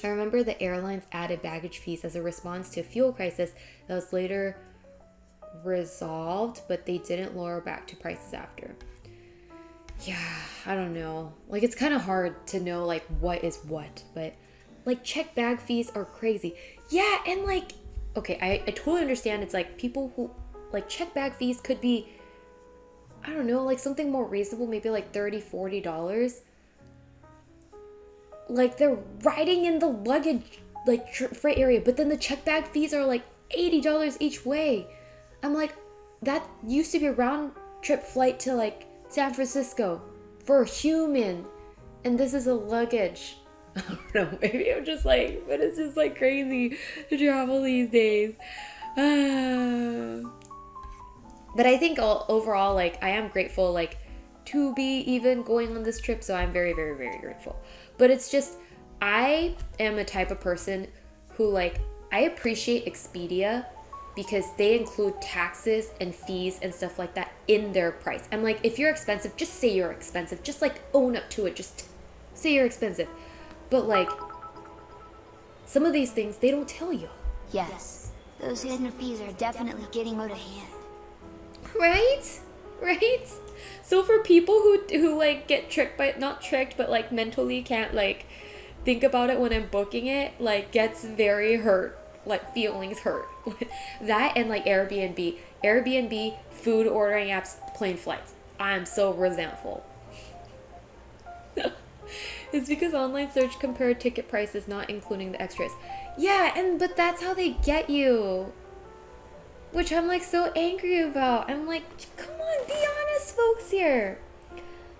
I remember the airlines added baggage fees as a response to a fuel crisis that was later resolved, but they didn't lower back to prices after. Yeah, I don't know. Like, it's kind of hard to know, like, what is what, but, like, check bag fees are crazy. Yeah, and, like, okay, I totally understand. It's like people who like check bag fees could be, I don't know, like something more reasonable, maybe like $30-$40. Like they're riding in the luggage like freight area, but then the check bag fees are like $80 each way. I'm like, that used to be a round trip flight to like San Francisco for a human, and this is a luggage. I don't know, maybe I'm just like, but it's just like crazy to travel these days. But I think overall, like, I am grateful, like, to be even going on this trip, so I'm very, very, very grateful. But it's just, I am a type of person who, like, I appreciate Expedia because they include taxes and fees and stuff like that in their price. I'm like, if you're expensive, just say you're expensive. Just, like, own up to it. Just say you're expensive. But, like, some of these things, they don't tell you. Yes, those hidden fees are definitely getting out of hand. Right? Right? So for people who like get tricked by, not tricked, but like mentally can't like think about it when I'm booking it, like gets very hurt, like feelings hurt. That and like Airbnb, food ordering apps, plane flights. I'm so resentful. It's because online search compared ticket prices, not including the extras. Yeah, but that's how they get you. Which I'm like so angry about. I'm like, come on, be honest, folks here.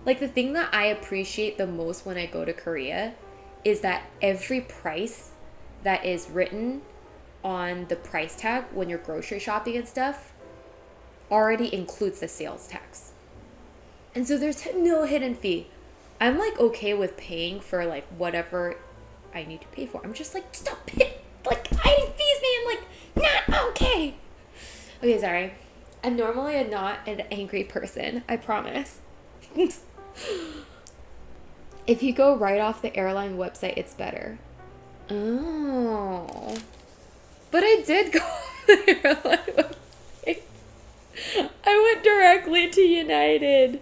Like the thing that I appreciate the most when I go to Korea is that every price that is written on the price tag when you're grocery shopping and stuff already includes the sales tax. And so there's no hidden fee. I'm like okay with paying for like whatever I need to pay for. I'm just like, stop it. Like hiding fees, man. Like, not okay. Okay, sorry. I'm normally not an angry person, I promise. If you go right off the airline website, it's better. Oh. But I did go off the airline website. I went directly to United.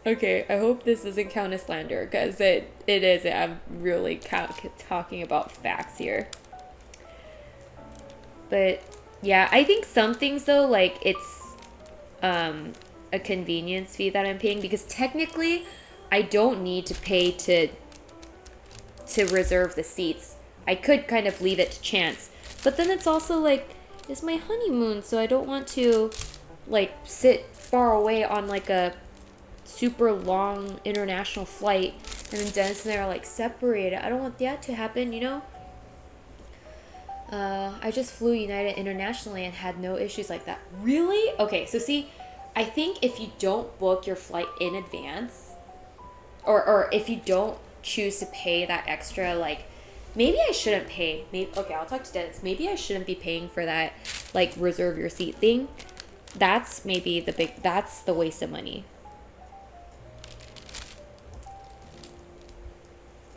Okay, I hope this doesn't count as slander, because it is. I'm really talking about facts here. But yeah, I think some things though, like it's a convenience fee that I'm paying, because technically I don't need to pay to reserve the seats. I could kind of leave it to chance. But then it's also like, it's my honeymoon, so I don't want to like sit far away on like a super long international flight and then Dennis and I are like separated. I don't want that to happen, you know? I just flew United internationally and had no issues like that. Really? Okay, so see, I think if you don't book your flight in advance, or if you don't choose to pay that extra, like, maybe I shouldn't pay. Okay, I'll talk to Dennis. Maybe I shouldn't be paying for that, like, reserve your seat thing. That's maybe that's the waste of money.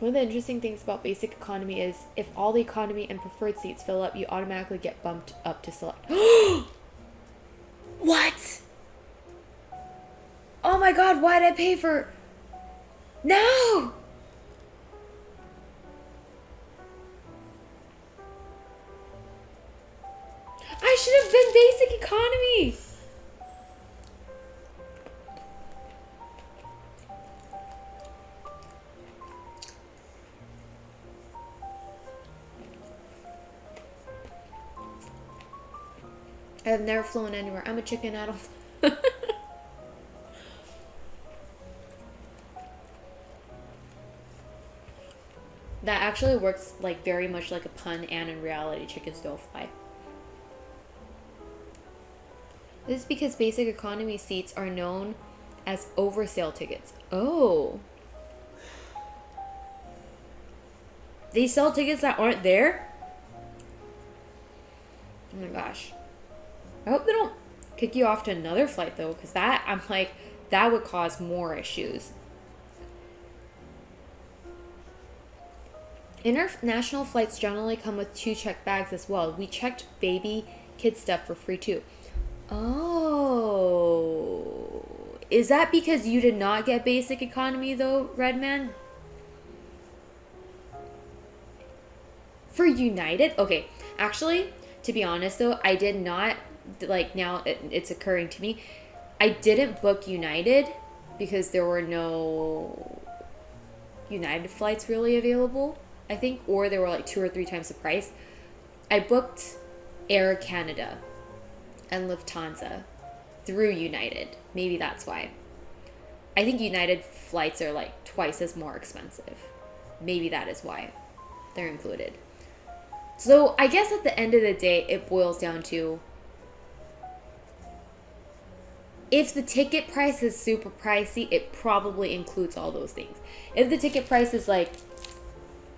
One of the interesting things about basic economy is if all the economy and preferred seats fill up, you automatically get bumped up to select. What? Oh my god, why did I pay for... No! I should have been basic economy! I've never flown anywhere. I'm a chicken, I don't... That actually works like very much like a pun, and in reality, chickens don't fly. This is because basic economy seats are known as oversale tickets. Oh. They sell tickets that aren't there? Oh my gosh. I hope they don't kick you off to another flight though, because that, I'm like, that would cause more issues. International flights generally come with 2 checked bags as well. We checked baby kid stuff for free too. Oh. Is that because you did not get basic economy though, Redman? For United? Okay, actually, to be honest though, I did not, like now it's occurring to me, I didn't book United because there were no United flights really available, I think, or they were like 2 or 3 times the price. I booked Air Canada and Lufthansa through United. Maybe that's why. I think United flights are like twice as more expensive. Maybe that is why they're included. So I guess at the end of the day, it boils down to, if the ticket price is super pricey, it probably includes all those things. If the ticket price is like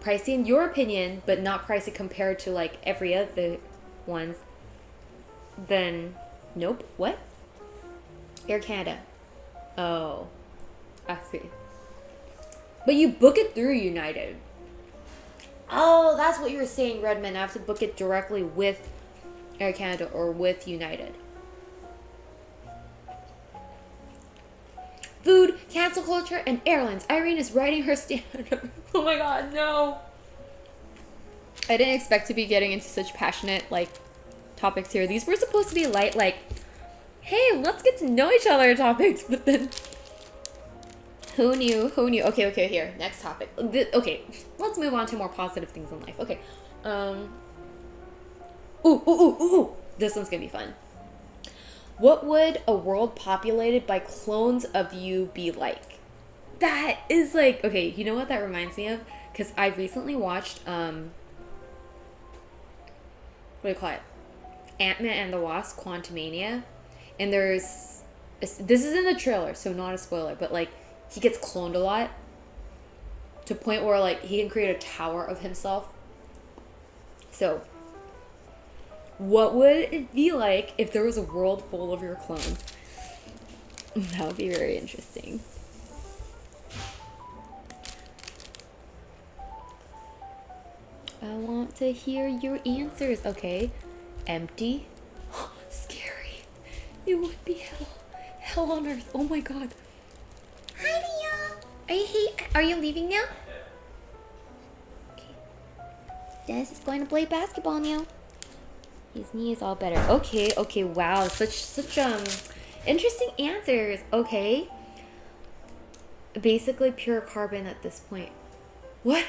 pricey in your opinion, but not pricey compared to like every other ones, then nope. What? Air Canada. Oh, I see. But you book it through United. Oh, that's what you were saying, Redmond. I have to book it directly with Air Canada or with United. Food, cancel culture, and airlines. Irene is writing her stand-up. Oh my god, no. I didn't expect to be getting into such passionate, like, topics here. These were supposed to be light, like, hey, let's get to know each other topics, but then... Who knew? Who knew? Okay, here. Next topic. Okay, let's move on to more positive things in life. Okay. Ooh. This one's gonna be fun. What would a world populated by clones of you be like? That is like... Okay, you know what that reminds me of? Because I recently watched, what do you call it? Ant-Man and the Wasp, Quantumania. And there's... This is in the trailer, so not a spoiler, but like, he gets cloned a lot. To a point where like, he can create a tower of himself. So... what would it be like if there was a world full of your clones? That would be very interesting. I want to hear your answers. Okay. Empty. Scary. It would be hell on earth. Oh my god. Hi, Leah. Are you leaving now? Okay. Dennis is going to play basketball now. His knee is all better. Okay, wow. Such interesting answers. Okay. Basically pure carbon at this point. What?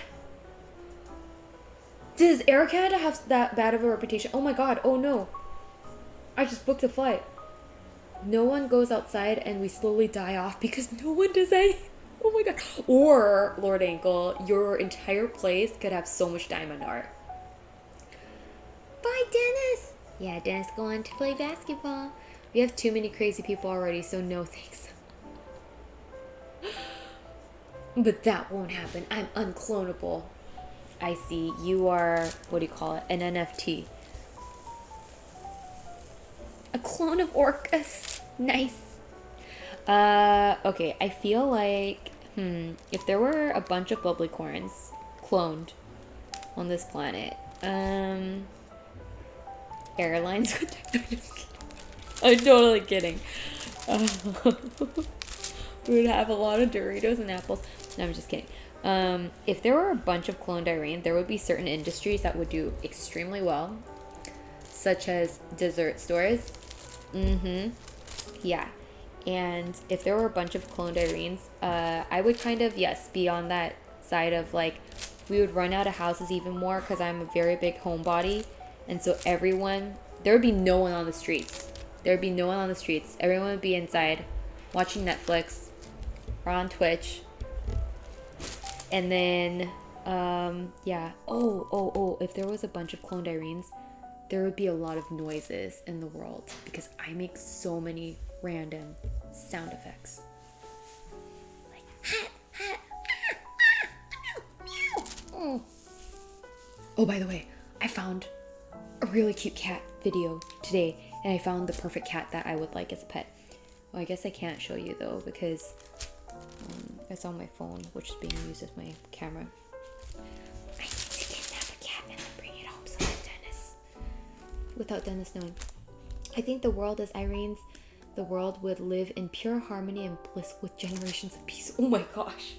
Does Air Canada have that bad of a reputation? Oh my god, oh no. I just booked a flight. No one goes outside and we slowly die off because no one does anything. Oh my god. Or, Lord Ankle, your entire place could have so much diamond art. Bye, Dennis. Yeah, Dennis going to play basketball. We have too many crazy people already, so no thanks. But that won't happen. I'm unclonable. I see. You are, what do you call it? An NFT. A clone of Orcus. Nice. Okay. I feel like, if there were a bunch of bubblycorns cloned on this planet, airlines would... I'm totally kidding. We would have a lot of Doritos and apples. No, I'm just kidding. If there were a bunch of cloned Irene, there would be certain industries that would do extremely well, such as dessert stores. Yeah. And if there were a bunch of cloned Irenes, I would kind of, yes, be on that side of like, we would run out of houses even more because I'm a very big homebody. And so everyone, there would be no one on the streets. There would be no one on the streets. Everyone would be inside watching Netflix or on Twitch. And then, yeah. Oh, if there was a bunch of cloned Irenes, there would be a lot of noises in the world because I make so many random sound effects. Like, oh, by the way, I found a really cute cat video today, and I found the perfect cat that I would like as a pet. Well, I guess I can't show you though because it's on my phone, which is being used as my camera. I need to kidnap a cat and then bring it home so that Dennis, without Dennis knowing. I think the world as Irene's, the world would live in pure harmony and bliss with generations of peace. Oh my gosh.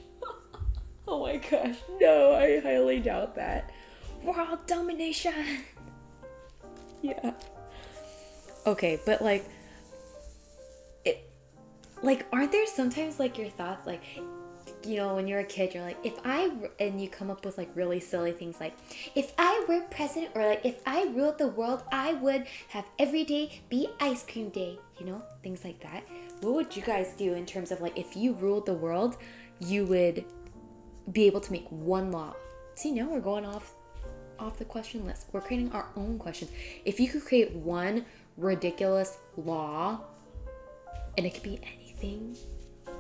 Oh my gosh. No, I highly doubt that. World domination. Yeah. Okay, but like, aren't there sometimes like your thoughts, like, you know, when you're a kid, you're like, and you come up with like really silly things like, if I were president, or like, if I ruled the world, I would have every day be ice cream day, you know, things like that. What would you guys do in terms of like, if you ruled the world, you would be able to make one law? See, now we're going off the question list. We're creating our own questions. If you could create one ridiculous law, and it could be anything,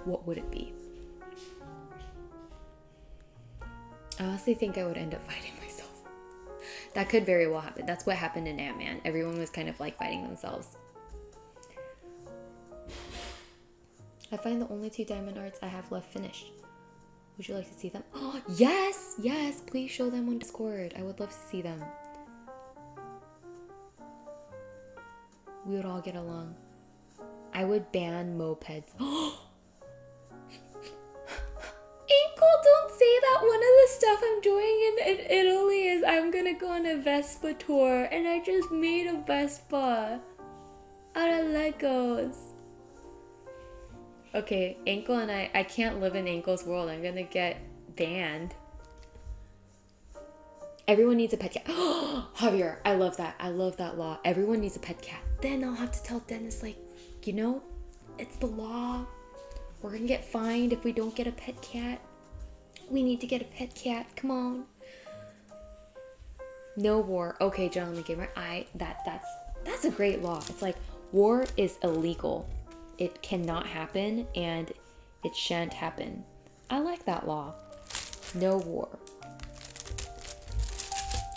what would it be? I honestly think I would end up fighting myself. That could very well happen. That's what happened in Ant-Man. Everyone was kind of like fighting themselves. I find the only 2 diamond arts I have left finished. Would you like to see them? Oh, yes! Yes! Please show them on Discord. I would love to see them. We would all get along. I would ban mopeds. Ankle, don't say that. One of the stuff I'm doing in Italy is I'm gonna go on a Vespa tour, and I just made a Vespa out of Legos. Okay, Ankle and I can't live in Ankle's world. I'm gonna get banned. Everyone needs a pet cat. Javier, I love that. I love that law. Everyone needs a pet cat. Then I'll have to tell Dennis, like, you know, it's the law. We're gonna get fined if we don't get a pet cat. We need to get a pet cat. Come on. No war. Okay, gentleman gamer. That's a great law. It's like war is illegal. It cannot happen, and it shan't happen. I like that law. No war.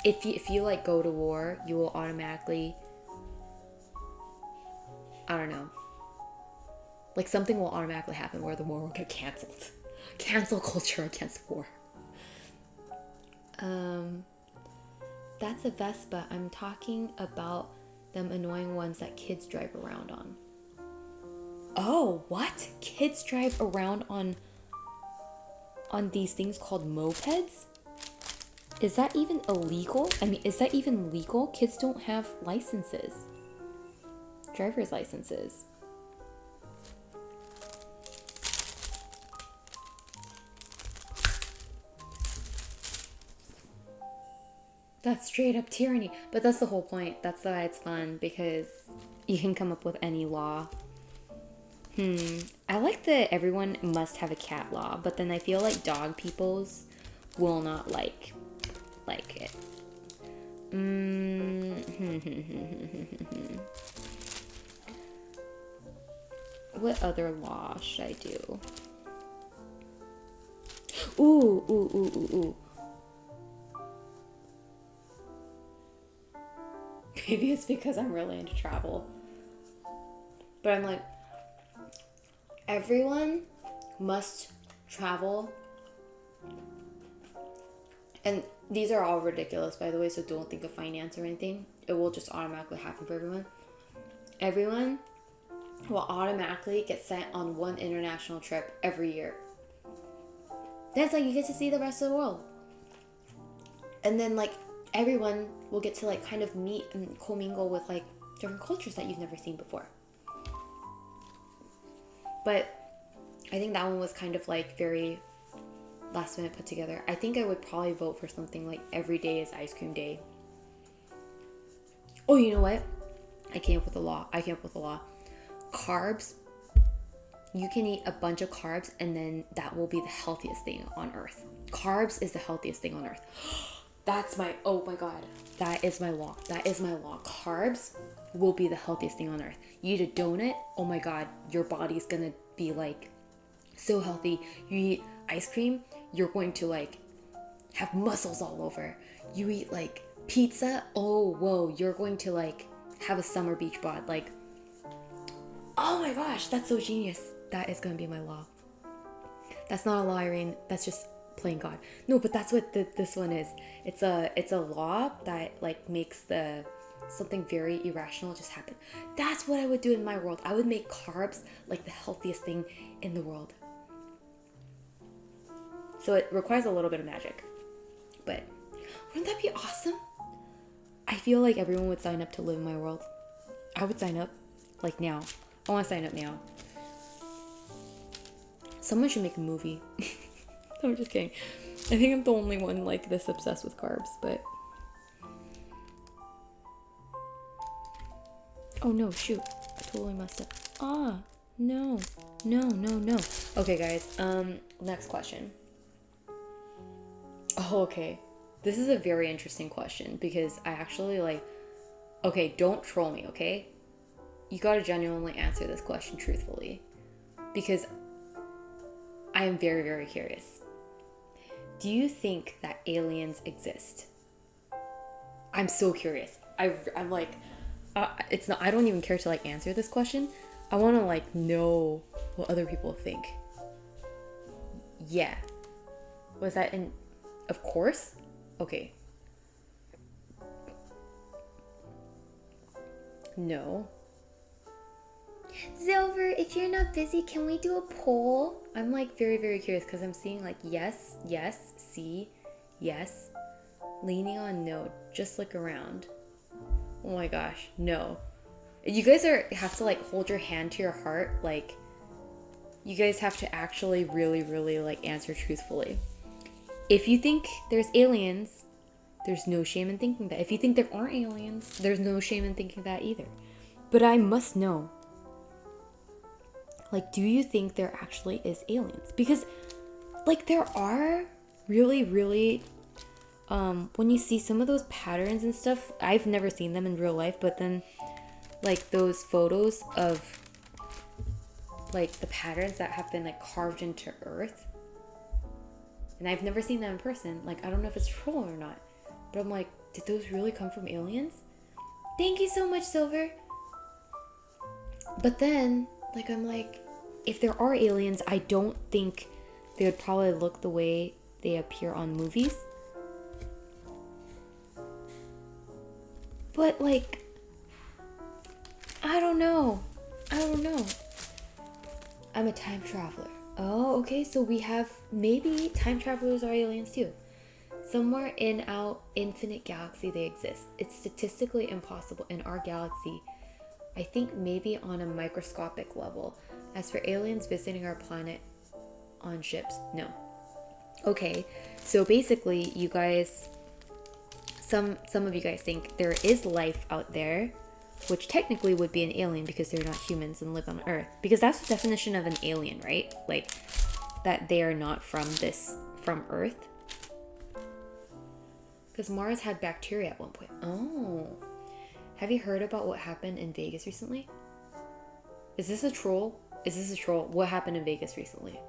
If you like go to war, you will automatically, I don't know, like something will automatically happen where the war will get canceled. Cancel culture against war. That's a Vespa. I'm talking about them annoying ones that kids drive around on. Oh, what? Kids drive around on these things called mopeds? Is that even illegal? I mean, is that even legal? Kids don't have licenses. Driver's licenses. That's straight up tyranny. But that's the whole point. That's why it's fun, because you can come up with any law. I like the everyone must have a cat law, but then I feel like dog peoples will not like it. What other law should I do? Ooh. Maybe it's because I'm really into travel. But I'm like, everyone must travel. And these are all ridiculous, by the way, so don't think of finance or anything. It will just automatically happen for everyone. Everyone will automatically get sent on one international trip every year. That's like you get to see the rest of the world. And then like everyone will get to like kind of meet and commingle with like different cultures that you've never seen before. But I think that one was kind of like very last minute put together. I think I would probably vote for something like every day is ice cream day. Oh, you know what? I came up with a law. Carbs. You can eat a bunch of carbs and then that will be the healthiest thing on earth. Carbs is the healthiest thing on earth. Oh my God. That is my law. Carbs will be the healthiest thing on earth. You eat a donut, oh my God, your body's gonna be like so healthy. You eat ice cream, you're going to like have muscles all over. You eat like pizza, oh whoa, you're going to like have a summer beach bod. Like, oh my gosh, that's so genius. That is gonna be my law. That's not a law, Irene. That's just playing God. No, but that's what this one is. It's a law that like makes something very irrational just happen. That's what I would do in my world. I would make carbs like the healthiest thing in the world. So it requires a little bit of magic. But Wouldn't that be awesome? I feel like everyone would sign up to live in my world. I would sign up, like now. I want to sign up now. Someone should make a movie. I'm just kidding. I think I'm the only one like this obsessed with carbs, but... Oh no, shoot. I totally messed up. Ah, no. No. Okay, guys. Next question. Oh, okay. This is a very interesting question because I actually like... Okay, don't troll me, okay? You gotta genuinely answer this question truthfully. Because I am very, very curious. Do you think that aliens exist? I'm so curious. I'm like... it's not... I don't even care to like answer this question. I want to like know what other people think. Yeah. Was that in... Of course? Okay. No. Silver, if you're not busy, can we do a poll? I'm like very, very curious because I'm seeing like yes, see, yes, leaning on no. Just look around. Oh my gosh, no. You guys have to like hold your hand to your heart. Like, you guys have to actually really, really like answer truthfully. If you think there's aliens, there's no shame in thinking that. If you think there aren't aliens, there's no shame in thinking that either. But I must know. Like, do you think there actually is aliens? Because, like, there are really, really, when you see some of those patterns and stuff, I've never seen them in real life, but then, like, those photos of, like, the patterns that have been, like, carved into Earth, and I've never seen them in person. Like, I don't know if it's true or not, but I'm like, did those really come from aliens? Thank you so much, Silver. But then, like, I'm like, if there are aliens, I don't think they would probably look the way they appear on movies. But, like, I don't know. I'm a time traveler. Oh, okay, so we have, maybe time travelers are aliens too. Somewhere in our infinite galaxy they exist. It's statistically impossible in our galaxy. I think maybe on a microscopic level. As for aliens visiting our planet on ships, no. Okay, so basically you guys, some of you guys think there is life out there, which technically would be an alien because they're not humans and live on Earth. Because that's the definition of an alien, right? Like, that they are not from Earth. Because Mars had bacteria at one point. Oh. Have you heard about what happened in Vegas recently? Is this a troll? What happened in Vegas recently?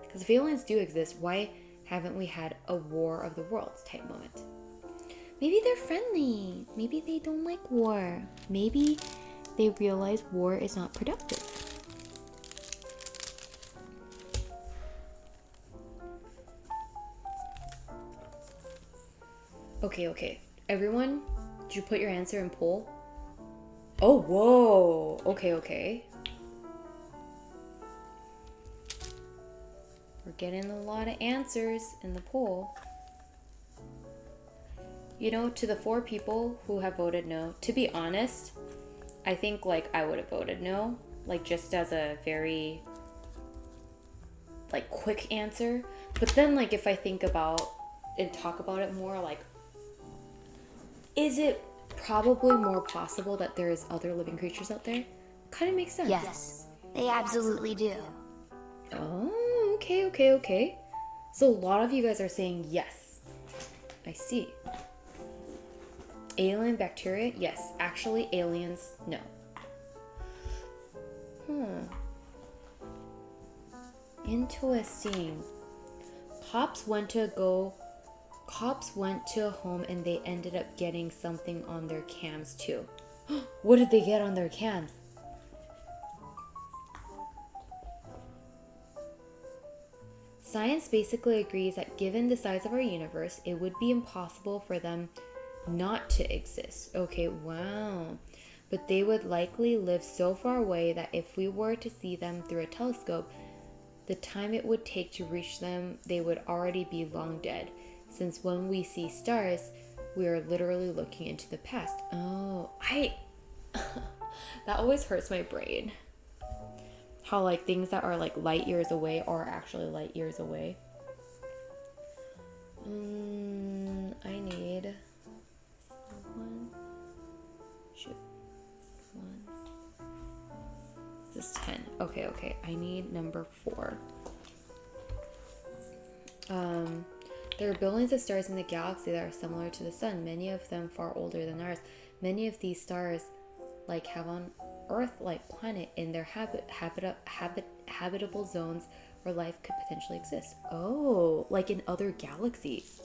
Because if aliens do exist, why haven't we had a War of the Worlds type moment? Maybe they're friendly. Maybe they don't like war. Maybe they realize war is not productive. Okay. Everyone, did you put your answer in poll? Oh, whoa. Okay. We're getting a lot of answers in the poll. You know, to the 4 people who have voted no, to be honest, I think, like, I would have voted no. Like, just as a very, like, quick answer. But then, like, if I think about and talk about it more, like, is it probably more possible that there's other living creatures out there? Kind of makes sense. Yes, they absolutely do. Oh, okay. So a lot of you guys are saying yes. I see. Alien bacteria? Yes. Actually, aliens? No. Interesting. Cops went to a home and they ended up getting something on their cams too. What did they get on their cams? Science basically agrees that given the size of our universe, it would be impossible for them not to exist. Okay, wow. But they would likely live so far away that if we were to see them through a telescope, the time it would take to reach them, they would already be long dead. Since when we see stars, We are literally looking into the past. Oh, that always hurts my brain. How like things that are like light years away are actually light years away. I need one. Shoot. One. This is 10. Okay. I need number 4. There are billions of stars in the galaxy that are similar to the sun, many of them far older than ours. Many of these stars like have on Earth-like planet in their habitable zones where life could potentially exist. Oh, like in other galaxies.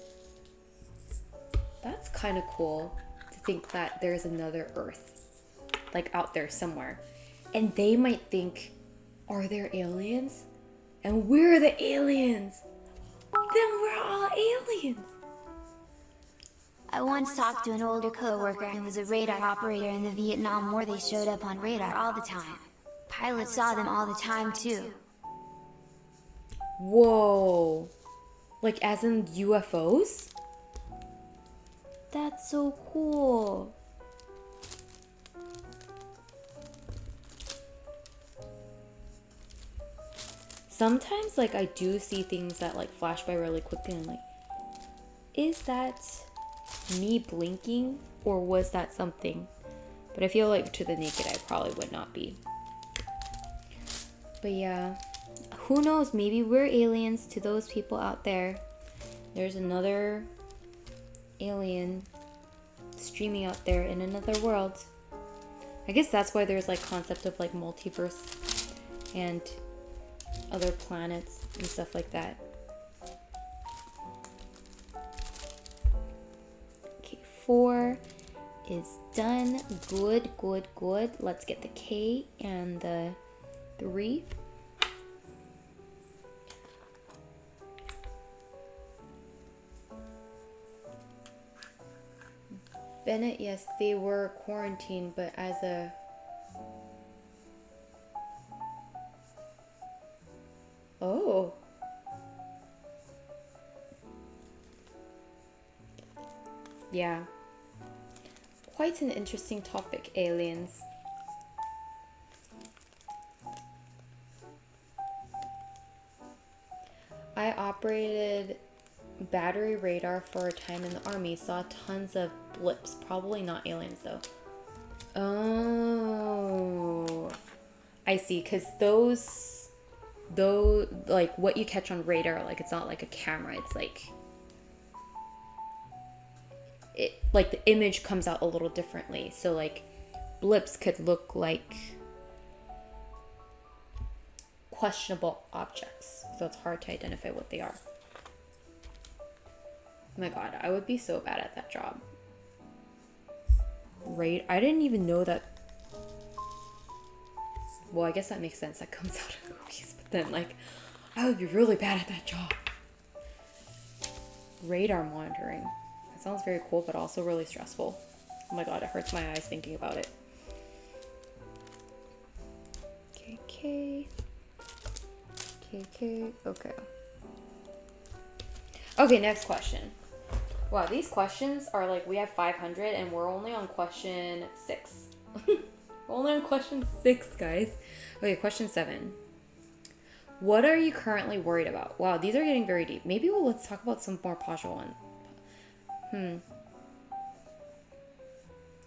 That's kind of cool to think that there's another Earth like out there somewhere. And they might think, are there aliens? And we're the aliens. Then we're all aliens. I once talked to an older coworker who was a radar operator in the Vietnam War. They showed up on radar all the time. Pilots saw them all the time too. Whoa. Like as in UFOs? That's so cool. Sometimes like I do see things that like flash by really quickly and I'm like, is that me blinking or was that something? But I feel like to the naked eye probably would not be. But yeah, who knows, maybe we're aliens to those people out there. There's another alien streaming out there in another world. I guess that's why there's like concept of like multiverse and other planets and stuff like that. Okay, 4 is done. Good. Let's get the K and the 3. Bennett, yes, they were quarantined, but as a... Oh. Yeah. Quite an interesting topic, aliens. I operated battery radar for a time in the army, saw tons of blips. Probably not aliens though. Oh. I see, because those like what you catch on radar, like it's not like a camera, it's like it like the image comes out a little differently. So like blips could look like questionable objects, so it's hard to identify what they are. Oh my god, I would be so bad at that job. Right? I didn't even know that. Well, I guess that makes sense. That comes out of movies. But then, like, I would be really bad at that job. Radar monitoring. That sounds very cool, but also really stressful. Oh my god, it hurts my eyes thinking about it. KK. Okay. Okay, next question. Wow, these questions are like, we have 500 and we're only on question 6. We're only on question 6, guys. Okay, question 7. What are you currently worried about? Wow, these are getting very deep. Maybe let's talk about some more positive ones.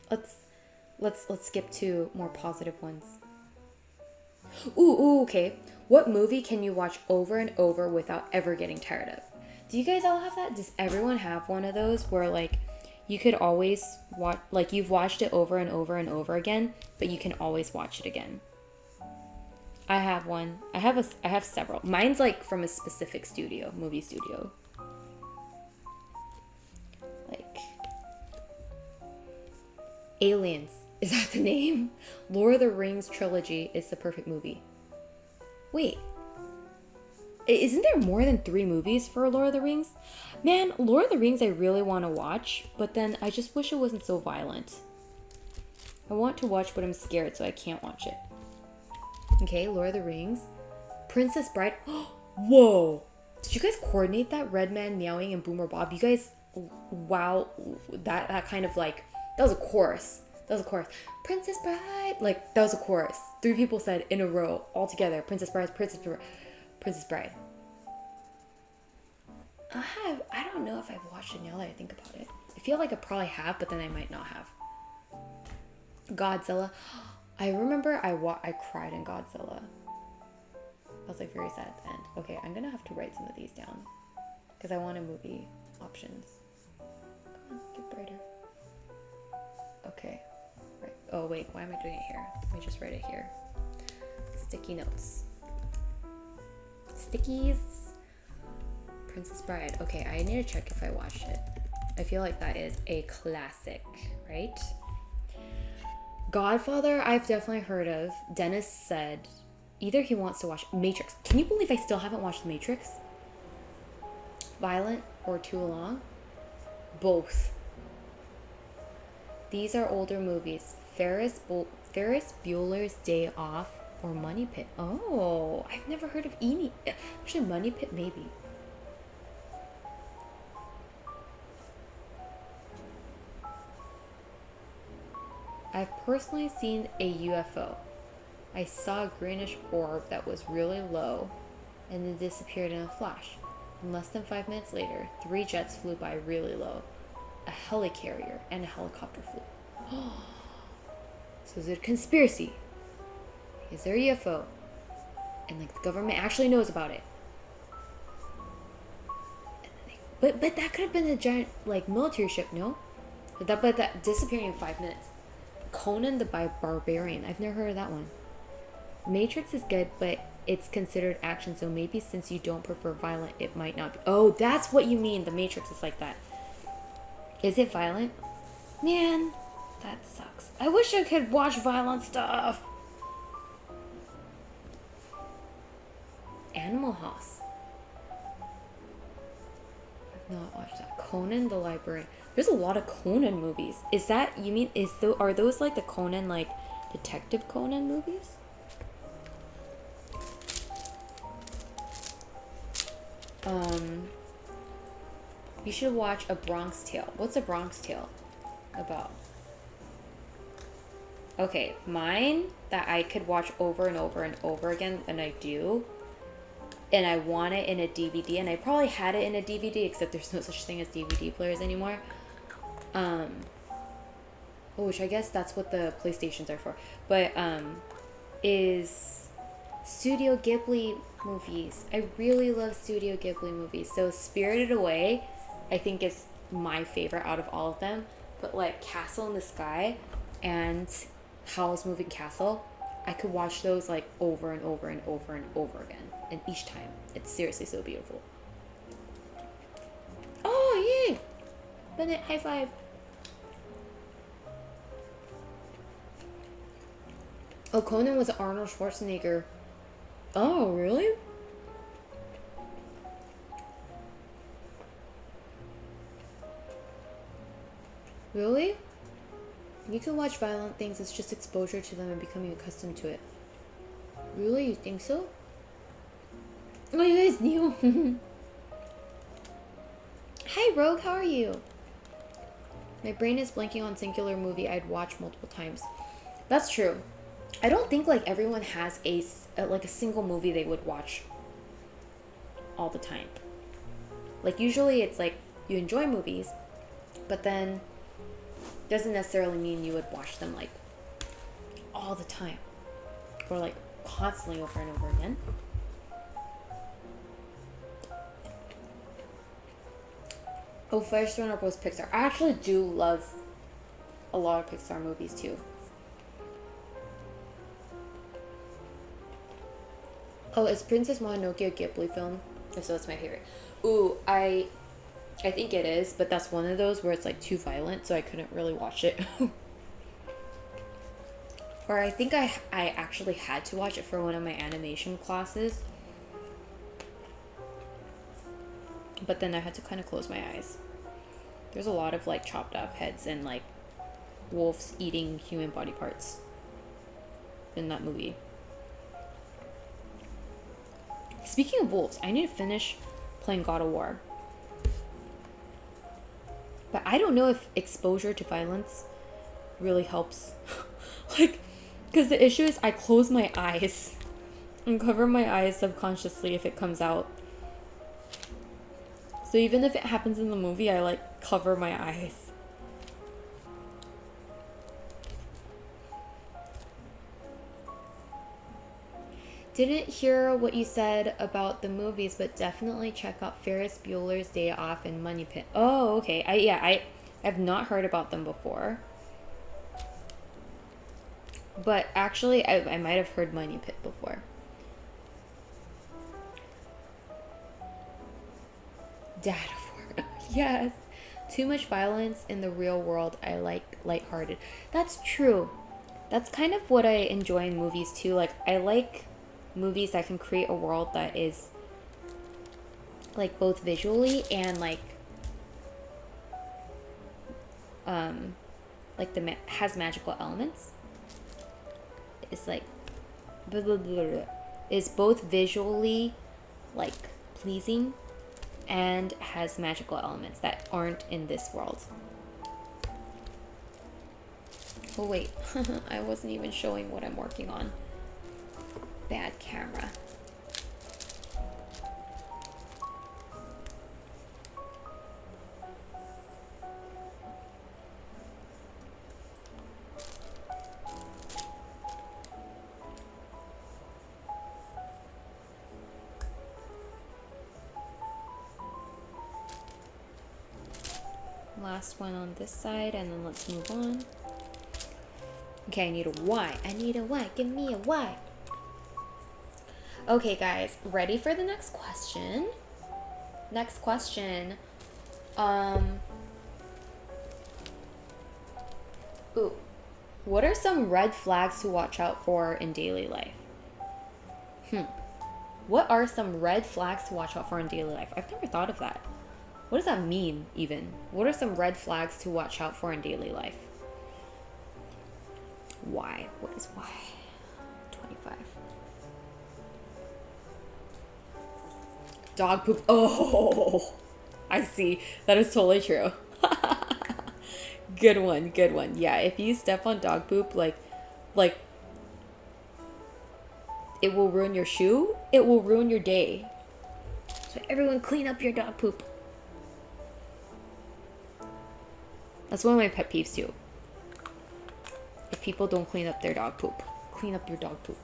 Let's skip to more positive ones. Ooh, okay. What movie can you watch over and over without ever getting tired of? Do you guys all have that? Does everyone have one of those where like you could always watch, like you've watched it over and over and over again, but you can always watch it again? I have one. I have several. Mine's like from a specific studio, movie studio. Like Aliens. Is that the name? Lord of the Rings trilogy is the perfect movie. Wait. Isn't there more than 3 movies for Lord of the Rings? Man, Lord of the Rings I really want to watch, but then I just wish it wasn't so violent. I want to watch, but I'm scared, so I can't watch it. Okay, Lord of the Rings. Princess Bride. Whoa! Did you guys coordinate that? Red Man meowing and Boomer Bob. You guys wow, that kind of like, that was a chorus. That was a chorus. Princess Bride. Like, that was a chorus. 3 people said in a row, all together, Princess Bride, Princess Bride, Princess Bride. I don't know if I've watched it now that I think about it. I feel like I probably have, but then I might not have. Godzilla. I remember I cried in Godzilla. I was like very sad at the end. Okay, I'm gonna have to write some of these down because I want a movie options. Come on, get brighter. Okay. Right. Oh wait, why am I doing it here? Let me just write it here. Sticky notes. Stickies. Princess Bride. Okay, I need to check if I watched it. I feel like that is a classic, right? Godfather, I've definitely heard of. Dennis said either he wants to watch Matrix. Can you believe I still haven't watched Matrix? Violent or too long? Both. These are older movies. Ferris Bueller's Day Off or Money Pit. Oh, I've never heard of any. Actually, Money Pit maybe. I've personally seen a UFO. I saw a greenish orb that was really low and then disappeared in a flash. And less than 5 minutes later, 3 jets flew by really low. A helicarrier and a helicopter flew. So is it a conspiracy? Is there a UFO? And like the government actually knows about it. But that could have been a giant like military ship, no? But that disappearing in 5 minutes. Conan the Barbarian. I've never heard of that one. Matrix is good, but it's considered action, so maybe since you don't prefer violent, it might not be. Oh, that's what you mean. The Matrix is like that. Is it violent? Man, that sucks. I wish I could watch violent stuff. Animal House. I've not watched that. Conan the Librarian. There's a lot of Conan movies. Is that, you mean, are those like the Conan, like, Detective Conan movies? You should watch A Bronx Tale. What's A Bronx Tale about? Okay, mine that I could watch over and over and over again, and I do, and I want it in a DVD, and I probably had it in a DVD, except there's no such thing as DVD players anymore. Which I guess that's what the PlayStations are for. But, is Studio Ghibli movies. I really love Studio Ghibli movies. So Spirited Away, I think is my favorite out of all of them. But like Castle in the Sky and Howl's Moving Castle, I could watch those like over and over and over and over again. And each time, it's seriously so beautiful. Oh, yay! Bennett, high five. Oh, Conan was Arnold Schwarzenegger. Oh, really? Really? You can watch violent things, it's just exposure to them and becoming accustomed to it. Really? You think so? Oh, you guys knew. Hi, Rogue, how are you? My brain is blanking on singular movie I'd watch multiple times. That's true. I don't think like everyone has a single movie they would watch all the time. Like usually it's like you enjoy movies, but then doesn't necessarily mean you would watch them like all the time or like constantly over and over again. Oh, First Runner was Pixar. I actually do love a lot of Pixar movies too. Oh, is Princess Mononoke a Ghibli film? If so, it's my favorite. Ooh, I think it is, but that's one of those where it's like too violent, so I couldn't really watch it. Or I think I actually had to watch it for one of my animation classes. But then I had to kind of close my eyes. There's a lot of like chopped off heads and like wolves eating human body parts in that movie. Speaking of wolves, I need to finish playing God of War. But I don't know if exposure to violence really helps. Like, because the issue is I close my eyes and cover my eyes subconsciously if it comes out. So even if it happens in the movie, I like cover my eyes. Didn't hear what you said about the movies, but definitely check out Ferris Bueller's Day Off and Money Pit. Oh, okay. I have not heard about them before. But actually, I might have heard Money Pit before. Dad of War. Yes. Too much violence in the real world. I like lighthearted. That's true. That's kind of what I enjoy in movies too. Like, I like movies that can create a world that is like both visually and like has magical elements. It's like blah, blah, blah, blah. Is both visually like pleasing and has magical elements that aren't in this world. Oh wait, I wasn't even showing what I'm working on. Bad camera. Last one on this side, and then let's move on. Okay, I need a Y. I need a Y. Give me a Y. Okay, guys, ready for the next question? Next question. Ooh. What are some red flags to watch out for in daily life? What are some red flags to watch out for in daily life? I've never thought of that. What does that mean, even? What are some red flags to watch out for in daily life? Why? What is why? 25. Dog poop. Oh, I see. That is totally true. Good one. Good one. Yeah, if you step on dog poop, like, it will ruin your shoe. It will ruin your day. So everyone clean up your dog poop. That's one of my pet peeves too. If people don't clean up their dog poop. Clean up your dog poop.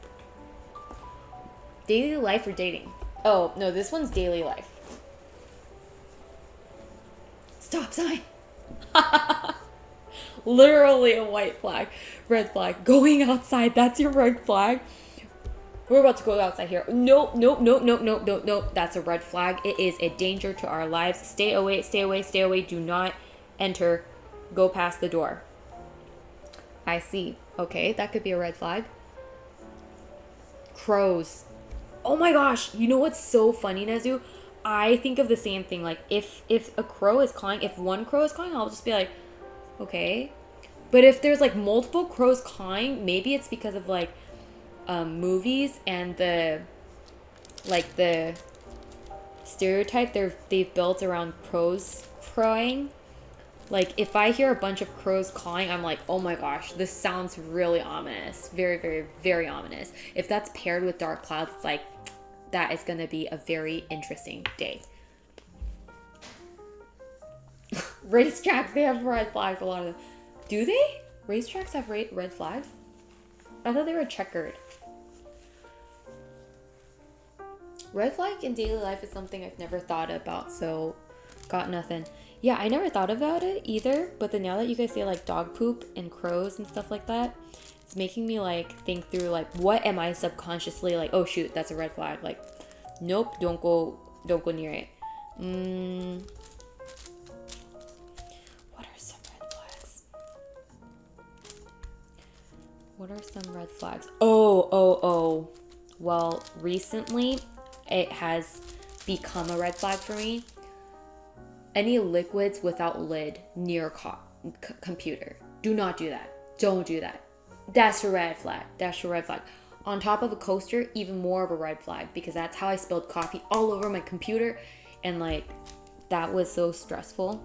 Daily life or dating? Oh, no, this one's daily life. Stop sign. Literally a white flag. Red flag. Going outside, that's your red flag. We're about to go outside here. Nope. That's a red flag. It is a danger to our lives. Stay away, stay away, stay away. Do not enter. Go past the door. I see. Okay, that could be a red flag. Crows. Oh my gosh. You know what's so funny, Nezu? I think of the same thing. Like, if a crow is cawing, if one crow is cawing, I'll just be like, okay. But if there's like multiple crows cawing, maybe it's because of like movies and the stereotype they've built around crows crowing. Like, if I hear a bunch of crows cawing, I'm like, oh my gosh, this sounds really ominous. Very, very, very ominous. If that's paired with dark clouds, it's like, that is going to be a very interesting day. Racetracks, they have red flags, a lot of them. Do they? Racetracks have red flags? I thought they were checkered. Red flag in daily life is something I've never thought about, so got nothing. Yeah, I never thought about it either, but then now that you guys say like dog poop and crows and stuff like that, it's making me like think through like, what am I subconsciously like, oh shoot, that's a red flag. Like, nope, don't go near it. What are some red flags? What are some red flags? Oh. Well, recently it has become a red flag for me. Any liquids without lid near a computer. Do not do that. Don't do that. That's a red flag. That's a red flag. On top of a coaster, even more of a red flag, because that's how I spilled coffee all over my computer, and like, that was so stressful.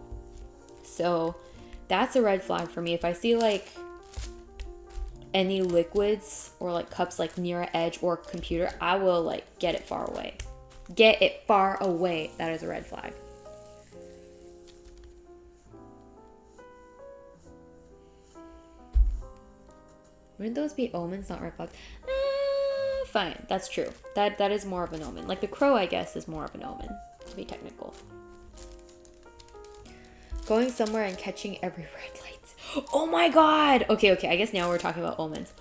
So that's a red flag for me. If I see like any liquids or like cups like near an edge or computer, I will like get it far away. Get it far away. That is a red flag. Wouldn't those be omens, not red flags? Fine, that's true. That is more of an omen. Like the crow, I guess, is more of an omen, to be technical. Going somewhere and catching every red light. Oh my god! Okay, I guess now we're talking about omens.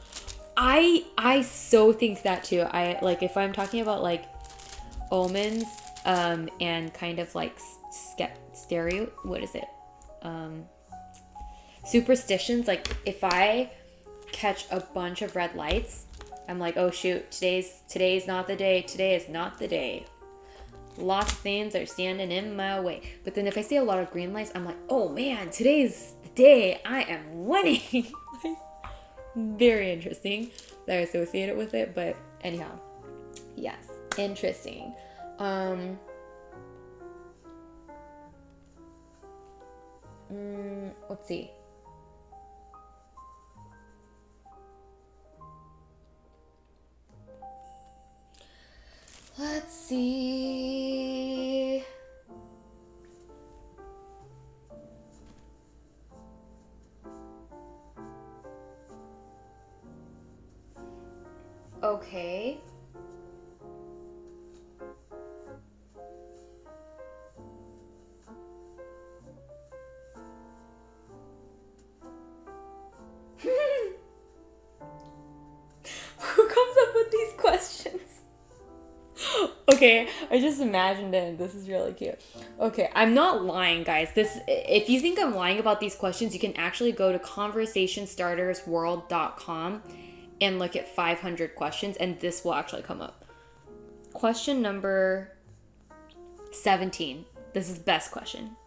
I so think that too. I like if I'm talking about like omens and kind of like superstitions, like if I catch a bunch of red lights, I'm like, oh shoot, today's not the day. Today is not the day. Lots of things are standing in my way. But then if I see a lot of green lights, I'm like, oh man, today's the day. I am winning. Very interesting that I associate it with it. But anyhow, yes, interesting. Let's see. Let's see. Okay. Who comes up with these questions? Okay, I just imagined it. This is really cute. Okay, I'm not lying, guys. If you think I'm lying about these questions, you can actually go to conversationstartersworld.com and look at 500 questions, and this will actually come up. Question number 17. This is the best question.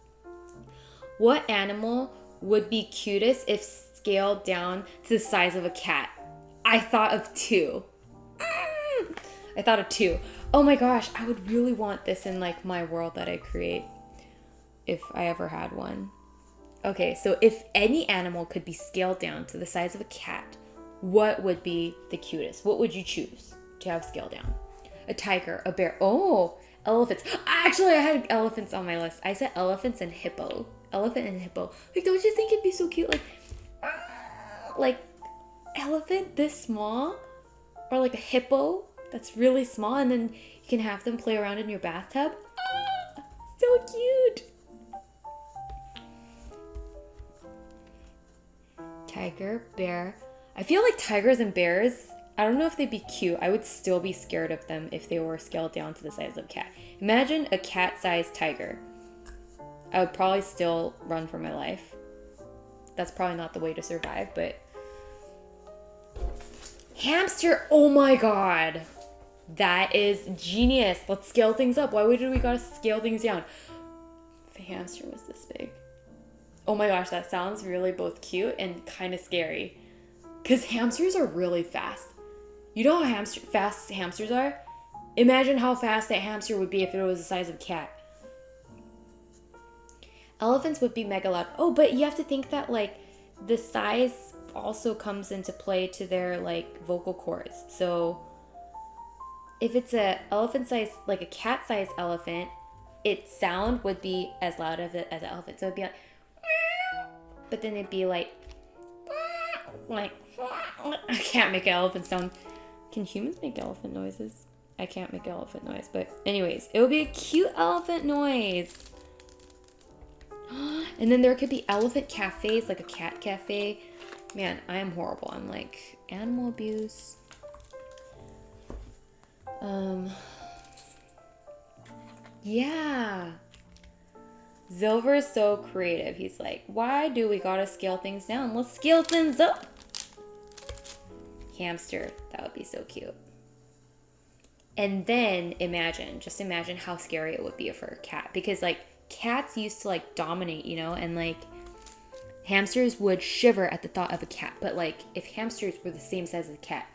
What animal would be cutest if scaled down to the size of a cat? I thought of two. Oh my gosh, I would really want this in like my world that I create if I ever had one. Okay, so if any animal could be scaled down to the size of a cat, what would be the cutest? What would you choose to have scaled down? A tiger, a bear. Oh, elephants. Actually, I had elephants on my list. I said elephants and hippo. Elephant and hippo. Like, don't you think it'd be so cute? Like elephant this small, or like a hippo that's really small, and then you can have them play around in your bathtub. So cute. Tiger, bear. I feel like tigers and bears, I don't know if they'd be cute. I would still be scared of them if they were scaled down to the size of a cat. Imagine a cat-sized tiger. I would probably still run for my life. That's probably not the way to survive, but... Hamster! Oh my god! That is genius. Let's scale things up. Why do we gotta scale things down? If a hamster was this big. Oh my gosh, that sounds really both cute and kind of scary. Because hamsters are really fast. You know how fast hamsters are? Imagine how fast that hamster would be if it was the size of a cat. Elephants would be mega loud. Oh, but you have to think that like the size also comes into play to their like vocal cords. So if it's a elephant size, like a cat sized elephant, its sound would be as loud as an elephant. So it'd be like, but then it'd be like I can't make an elephant sound. Can humans make elephant noises? I can't make elephant noise, but anyways, it would be a cute elephant noise. And then there could be elephant cafes, like a cat cafe. Man, I am horrible. I'm like animal abuse. Yeah. Zilver is so creative. He's like, why do we gotta scale things down? Let's scale things up. Hamster. That would be so cute. And then just imagine how scary it would be for a cat. Because like cats used to like dominate, you know, and like hamsters would shiver at the thought of a cat. But like if hamsters were the same size as a cat,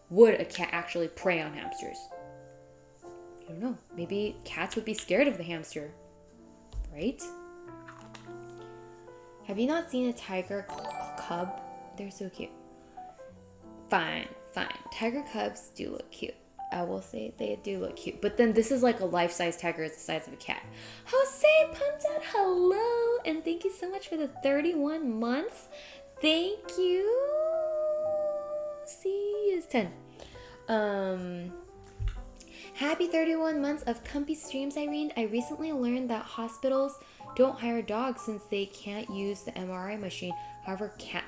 would a cat actually prey on hamsters? I don't know. Maybe cats would be scared of the hamster. Right? Have you not seen a tiger cub? They're so cute. Fine. Tiger cubs do look cute. I will say they do look cute. But then this is like a life-size tiger. It's the size of a cat. Jose Puntat, hello. And thank you so much for the 31 months. Thank you. C is 10. Happy 31 months of comfy streams, Irene. I recently learned that hospitals don't hire dogs since they can't use the MRI machine. However, cat...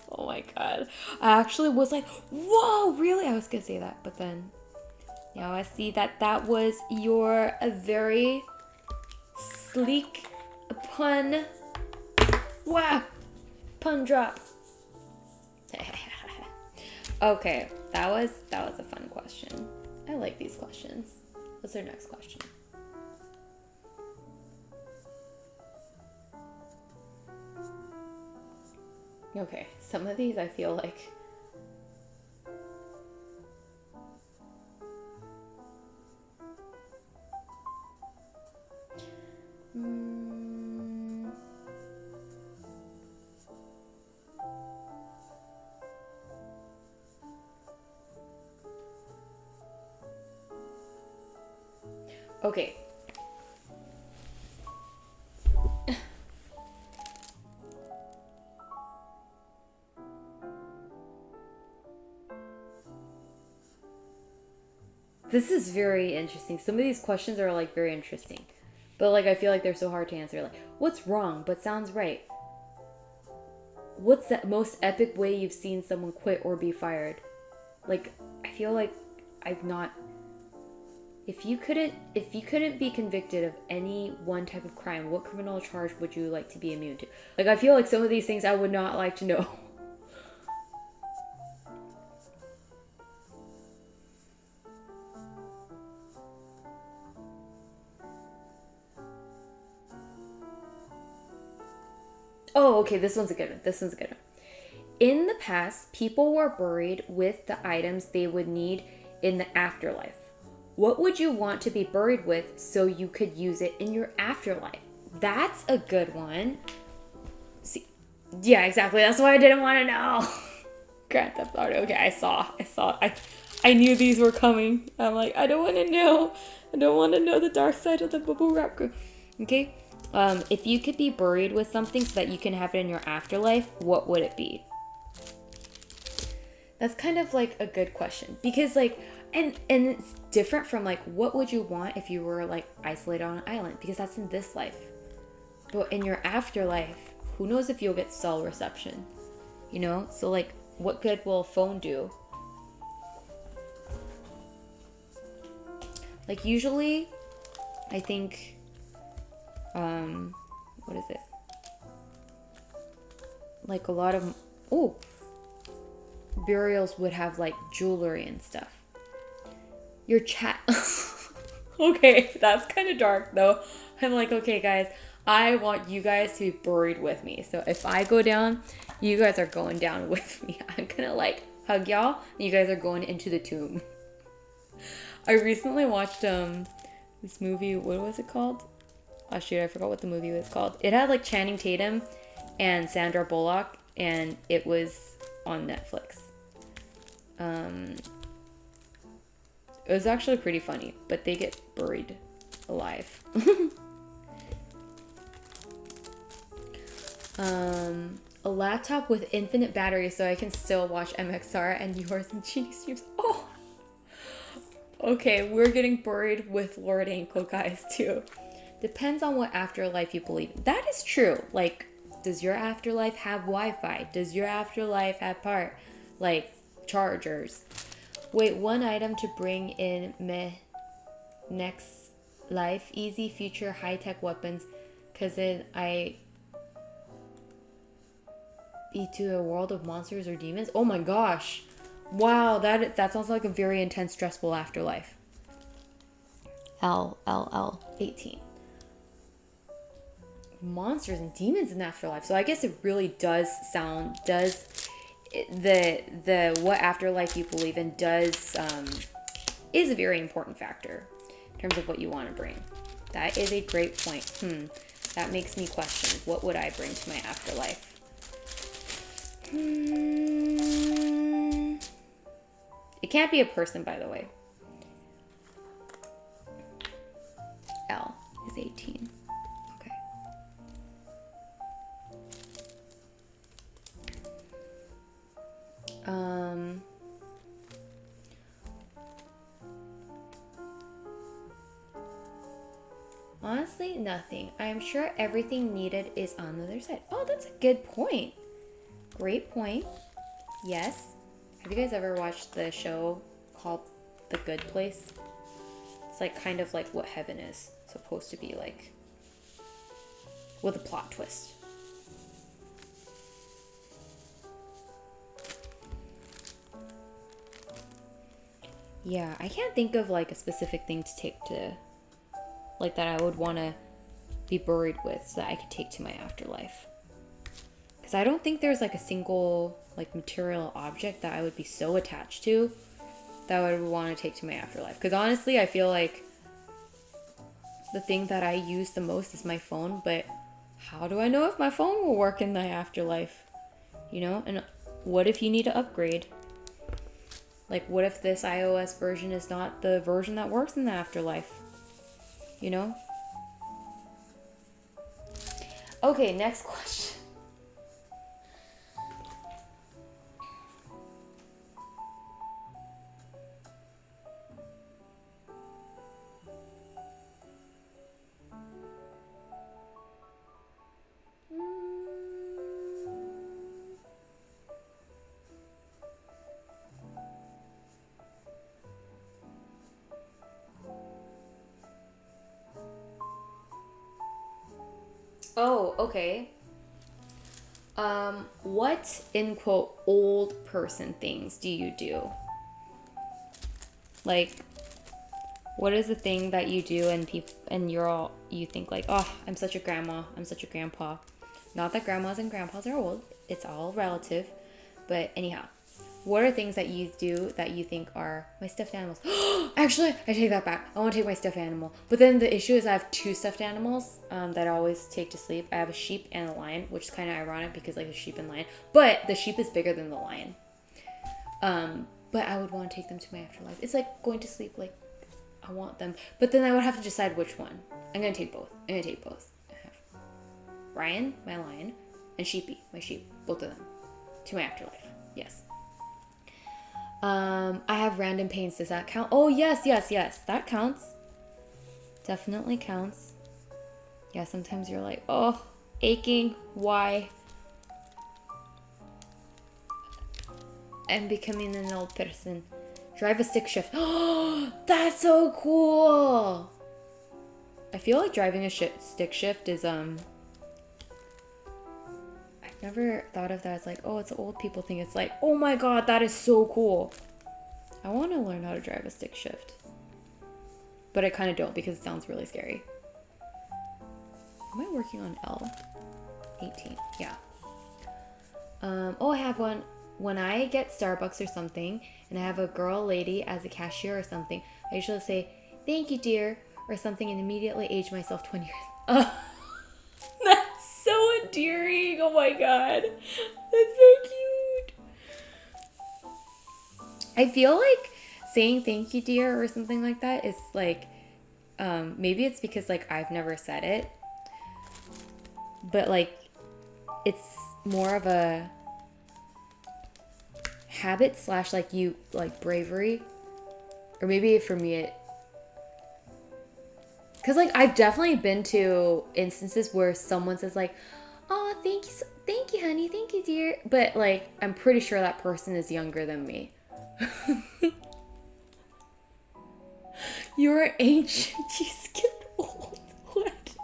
Oh my god. I actually was like, whoa, really? I was gonna say that, but then... Now I see that was your very sleek pun. Wow. Pun drop. Okay, that was a fun question. I like these questions. What's our next question? Okay, some of these I feel like... Okay. This is very interesting. Some of these questions are like very interesting. But like I feel like they're so hard to answer. Like, what's wrong but sounds right? What's the most epic way you've seen someone quit or be fired? Like, I feel like I've not... If you couldn't be convicted of any one type of crime, what criminal charge would you like to be immune to? Like, I feel like some of these things I would not like to know. Oh, okay, this one's a good one. In the past, people were buried with the items they would need in the afterlife. What would you want to be buried with so you could use it in your afterlife? That's a good one. See, yeah, exactly. That's why I didn't want to know. Grand Theft Auto. Okay, I saw. I knew these were coming. I'm like, I don't want to know. I don't want to know the dark side of the bubble wrap group. Okay. If you could be buried with something so that you can have it in your afterlife, what would it be? That's kind of like a good question because like, and it's different from like, what would you want if you were like isolated on an island? Because that's in this life. But in your afterlife, who knows if you'll get cell reception, you know? So like, what good will a phone do? Like usually, I think, what is it? Like a lot of, burials would have like jewelry and stuff. Your chat. Okay, that's kind of dark though. I'm like, okay guys, I want you guys to be buried with me. So if I go down, you guys are going down with me. I'm gonna like hug y'all and you guys are going into the tomb. I recently watched this movie, what was it called? Oh shoot, I forgot what the movie was called. It had like Channing Tatum and Sandra Bullock and it was on Netflix. It was actually pretty funny, but they get buried alive. A laptop with infinite battery so I can still watch MXR and yours and Genie streams. Oh! Okay, we're getting buried with Lord Ankle, guys, too. Depends on what afterlife you believe. That is true. Like, does your afterlife have Wi-Fi? Does your afterlife have chargers? Wait, one item to bring in next life. Easy future high-tech weapons. Because then I be to a world of monsters or demons. Oh my gosh. Wow, that sounds like a very intense, stressful afterlife. LLL 18. Monsters and demons in the afterlife. So I guess it really does the what afterlife you believe in is a very important factor in terms of what you want to bring. That is a great point. that makes me question, what would I bring to my afterlife? It can't be a person, by the way. L is 18. Okay. Honestly, nothing. I am sure everything needed is on the other side. Oh, that's a good point. Great point. Yes. Have you guys ever watched the show called The Good Place? It's like kind of like what heaven is supposed to be like, with a plot twist. Yeah, I can't think of like a specific thing to take to, like, that I would want to be buried with so that I could take to my afterlife. Because I don't think there's like a single like material object that I would be so attached to that I would want to take to my afterlife. Because honestly, I feel like the thing that I use the most is my phone, but how do I know if my phone will work in the afterlife? You know? And what if you need to upgrade? Like, what if this iOS version is not the version that works in the afterlife? You know? Okay, next question. Oh, okay. What, in quote, old person things do you do? Like, what is the thing that you do and you think like, oh, I'm such a grandma, I'm such a grandpa. Not that grandmas and grandpas are old, it's all relative. But anyhow, what are things that you do that you think are my stuffed animals? Actually, I take that back. I want to take my stuffed animal. But then the issue is I have 2 stuffed animals that I always take to sleep. I have a sheep and a lion, which is kind of ironic because like a sheep and lion. But the sheep is bigger than the lion. But I would want to take them to my afterlife. It's like going to sleep, like I want them. But then I would have to decide which one. I'm going to take both. I have Ryan, my lion, and Sheepy, my sheep. Both of them. To my afterlife. Yes. I have random pains. Does that count? Oh, yes. That counts. Definitely counts. Yeah, sometimes you're like, oh, aching. Why? I'm becoming an old person. Drive a stick shift. Oh, that's so cool. I feel like driving a stick shift is, I've never thought of that as like, oh, it's an old people thing. It's like, oh my god, that is so cool. I want to learn how to drive a stick shift. But I kind of don't because it sounds really scary. Am I working on L? 18, yeah. Oh, I have one. When I get Starbucks or something and I have a lady as a cashier or something, I usually say, thank you, dear, or something, and immediately age myself 20 years. That's so endearing. Oh my god. That's so cute. I feel like saying thank you, dear, or something like that is like, maybe it's because like I've never said it, but like it's more of a habit / like you like bravery, or maybe for me it, because like I've definitely been to instances where someone says like, oh, thank you honey, thank you dear, but like I'm pretty sure that person is younger than me. You're ancient. You skipped old. What?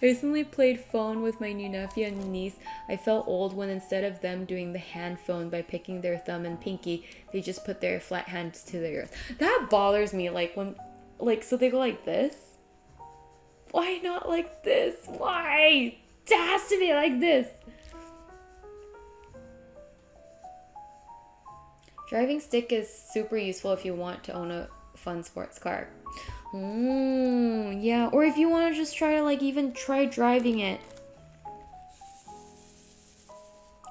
I recently played phone with my new nephew and niece. I felt old when instead of them doing the hand phone by picking their thumb and pinky, they just put their flat hands to the earth. That bothers me. Like when, like, so they go like this. Why not like this? Why? It has to be like this. Driving stick is super useful if you want to own a fun sports car. Yeah. Or if you want to just try to like even try driving it.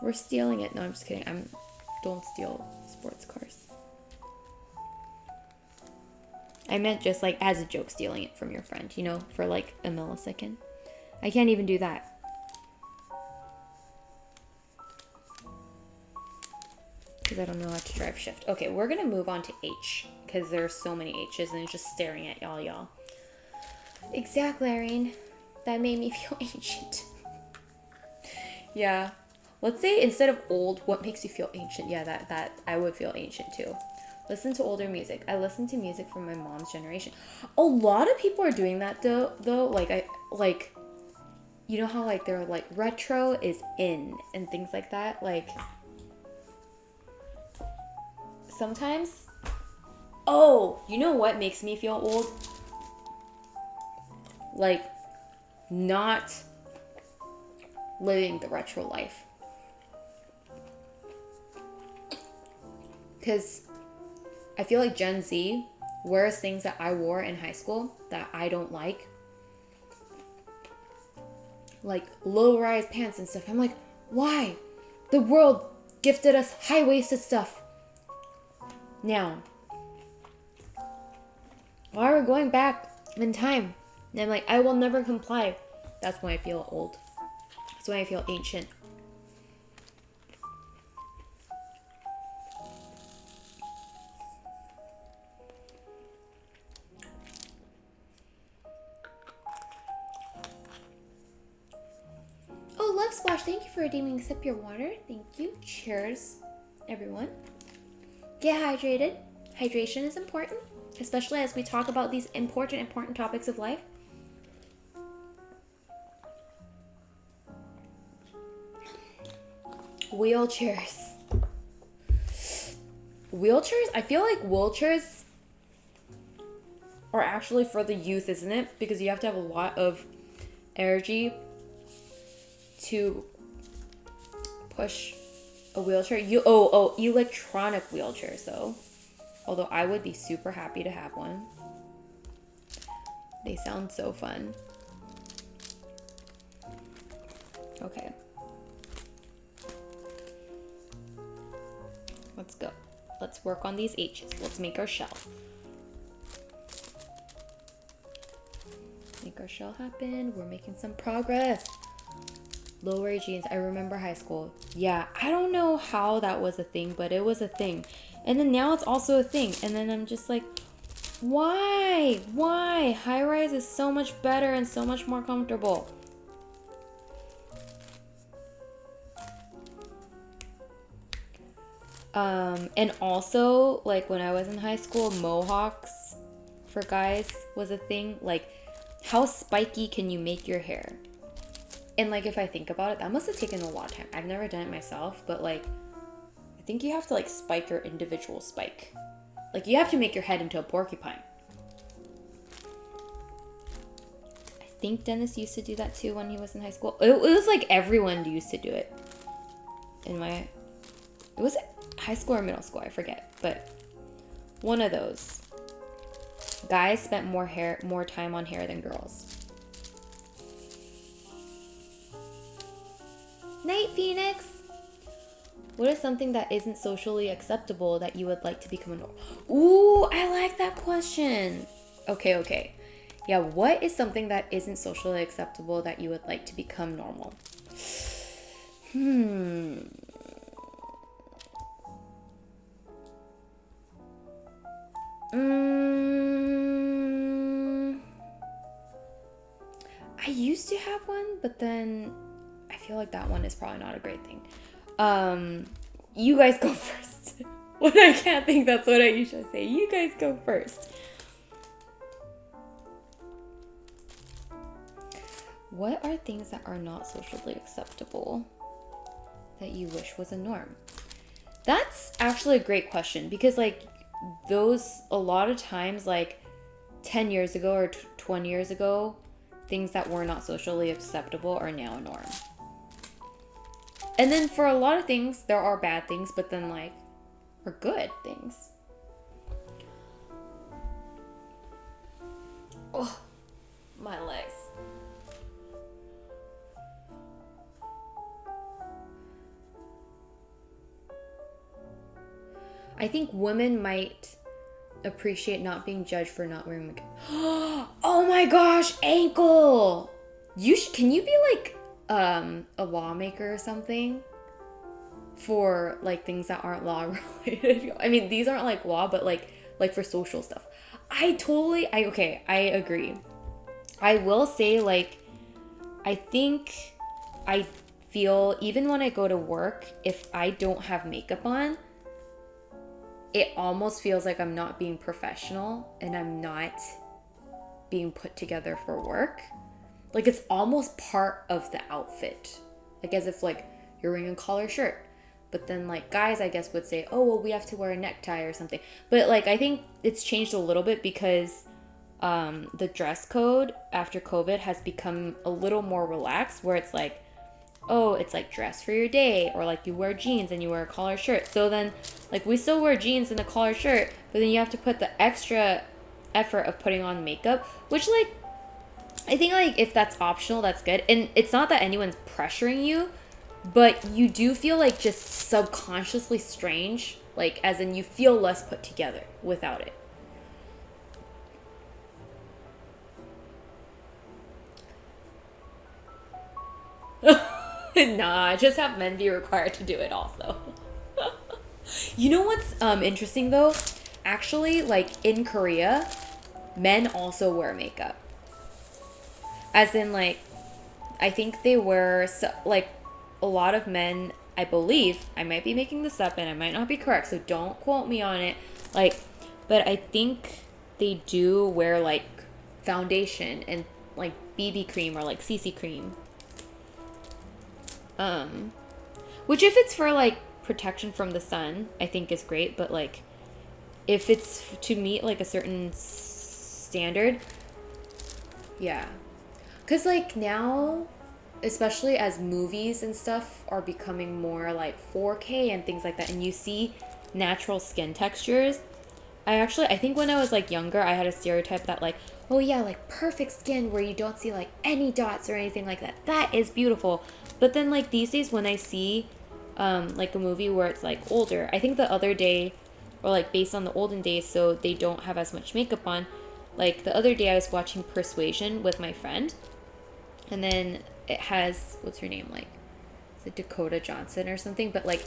Or stealing it. No, I'm just kidding. Don't steal sports cars. I meant just like as a joke, stealing it from your friend, you know, for like a millisecond. I can't even do that. Because I don't know how to drive shift. Okay, we're going to move on to H. Because there are so many H's and it's just staring at y'all. Exactly, Irene. That made me feel ancient. Yeah. Let's say instead of old, what makes you feel ancient? Yeah, that I would feel ancient too. Listen to older music. I listen to music from my mom's generation. A lot of people are doing that though. Like you know how like they're like retro is in and things like that. Like sometimes. Oh, you know what makes me feel old? Like not living the retro life. Because I feel like Gen Z wears things that I wore in high school that I don't like. Like low-rise pants and stuff. I'm like, why? The world gifted us high-waisted stuff. Now, why are we going back in time? And I'm like, I will never comply. That's when I feel old. That's when I feel ancient. Oh, Love Splash, thank you for redeeming Sip Your Water. Thank you. Cheers, everyone. Get hydrated. Hydration is important, especially as we talk about these important topics of life. Wheelchairs. Wheelchairs? I feel like wheelchairs are actually for the youth, isn't it? Because you have to have a lot of energy to push a wheelchair. Electronic wheelchairs though. Although I would be super happy to have one. They sound so fun. Okay. Let's go. Let's work on these H's. Let's make our shell. Make our shell happen. We're making some progress. Low-rise jeans. I remember high school. Yeah, I don't know how that was a thing, but it was a thing. And then now it's also a thing. And then I'm just like, why? Why? High-rise is so much better and so much more comfortable. And also, like, when I was in high school, mohawks for guys was a thing. Like, how spiky can you make your hair? And, like, if I think about it, that must have taken a lot of time. I've never done it myself, but, like, I think you have to, like, spike your individual spike. Like, you have to make your head into a porcupine. I think Dennis used to do that, too, when he was in high school. It was, like, everyone used to do it. It was high school or middle school, I forget. But one of those. Guys spent more time on hair than girls. Night, Phoenix! What is something that isn't socially acceptable that you would like to become a normal? Ooh, I like that question. Okay. Yeah, what is something that isn't socially acceptable that you would like to become normal? I used to have one, but then I feel like that one is probably not a great thing. You guys go first. When I can't think, that's what I usually say. You guys go first. What are things that are not socially acceptable that you wish was a norm? That's actually a great question because, like, those, a lot of times, like, 10 years ago or 20 years ago, things that were not socially acceptable are now a norm. And then for a lot of things, there are bad things, but then, like, are good things. Oh, my legs. I think women might appreciate not being judged for not wearing makeup. Oh my gosh, ankle! Can you be like a lawmaker or something? For like things that aren't law related. I mean, these aren't like law, but like for social stuff. I agree. I will say, like, I think I feel even when I go to work, if I don't have makeup on, it almost feels like I'm not being professional and I'm not being put together for work. Like, it's almost part of the outfit. Like, as if, like, you're wearing a collar shirt. But then, like, guys, I guess, would say, oh, well, we have to wear a necktie or something. But, like, I think it's changed a little bit because the dress code after COVID has become a little more relaxed, where it's like, oh, it's like dress for your day, or like you wear jeans and you wear a collar shirt. So then, like, we still wear jeans and a collar shirt, but then you have to put the extra effort of putting on makeup, which, like, I think, like, if that's optional, that's good. And it's not that anyone's pressuring you, but you do feel like just subconsciously strange, like, as in you feel less put together without it. Nah, just have men be required to do it also. You know what's interesting though? Actually, like, in Korea, men also wear makeup. As in, like, I think they wear, like, a lot of men, I believe, I might be making this up and I might not be correct, so don't quote me on it. Like, but I think they do wear, like, foundation and, like, BB cream or, like, CC cream. Which, if it's for, like, protection from the sun, I think is great, but, like, if it's to meet, like, a certain standard, yeah. Because, like, now, especially as movies and stuff are becoming more, like, 4K and things like that, and you see natural skin textures, I think when I was, like, younger, I had a stereotype that, like, oh yeah, like, perfect skin where you don't see, like, any dots or anything like that. That is beautiful. But then, like, these days when I see, like, a movie where it's, like, older, I think the other day, or, like, based on the olden days, so they don't have as much makeup on, like, the other day I was watching Persuasion with my friend, and then it has, what's her name, like, is it Dakota Johnson or something? But, like,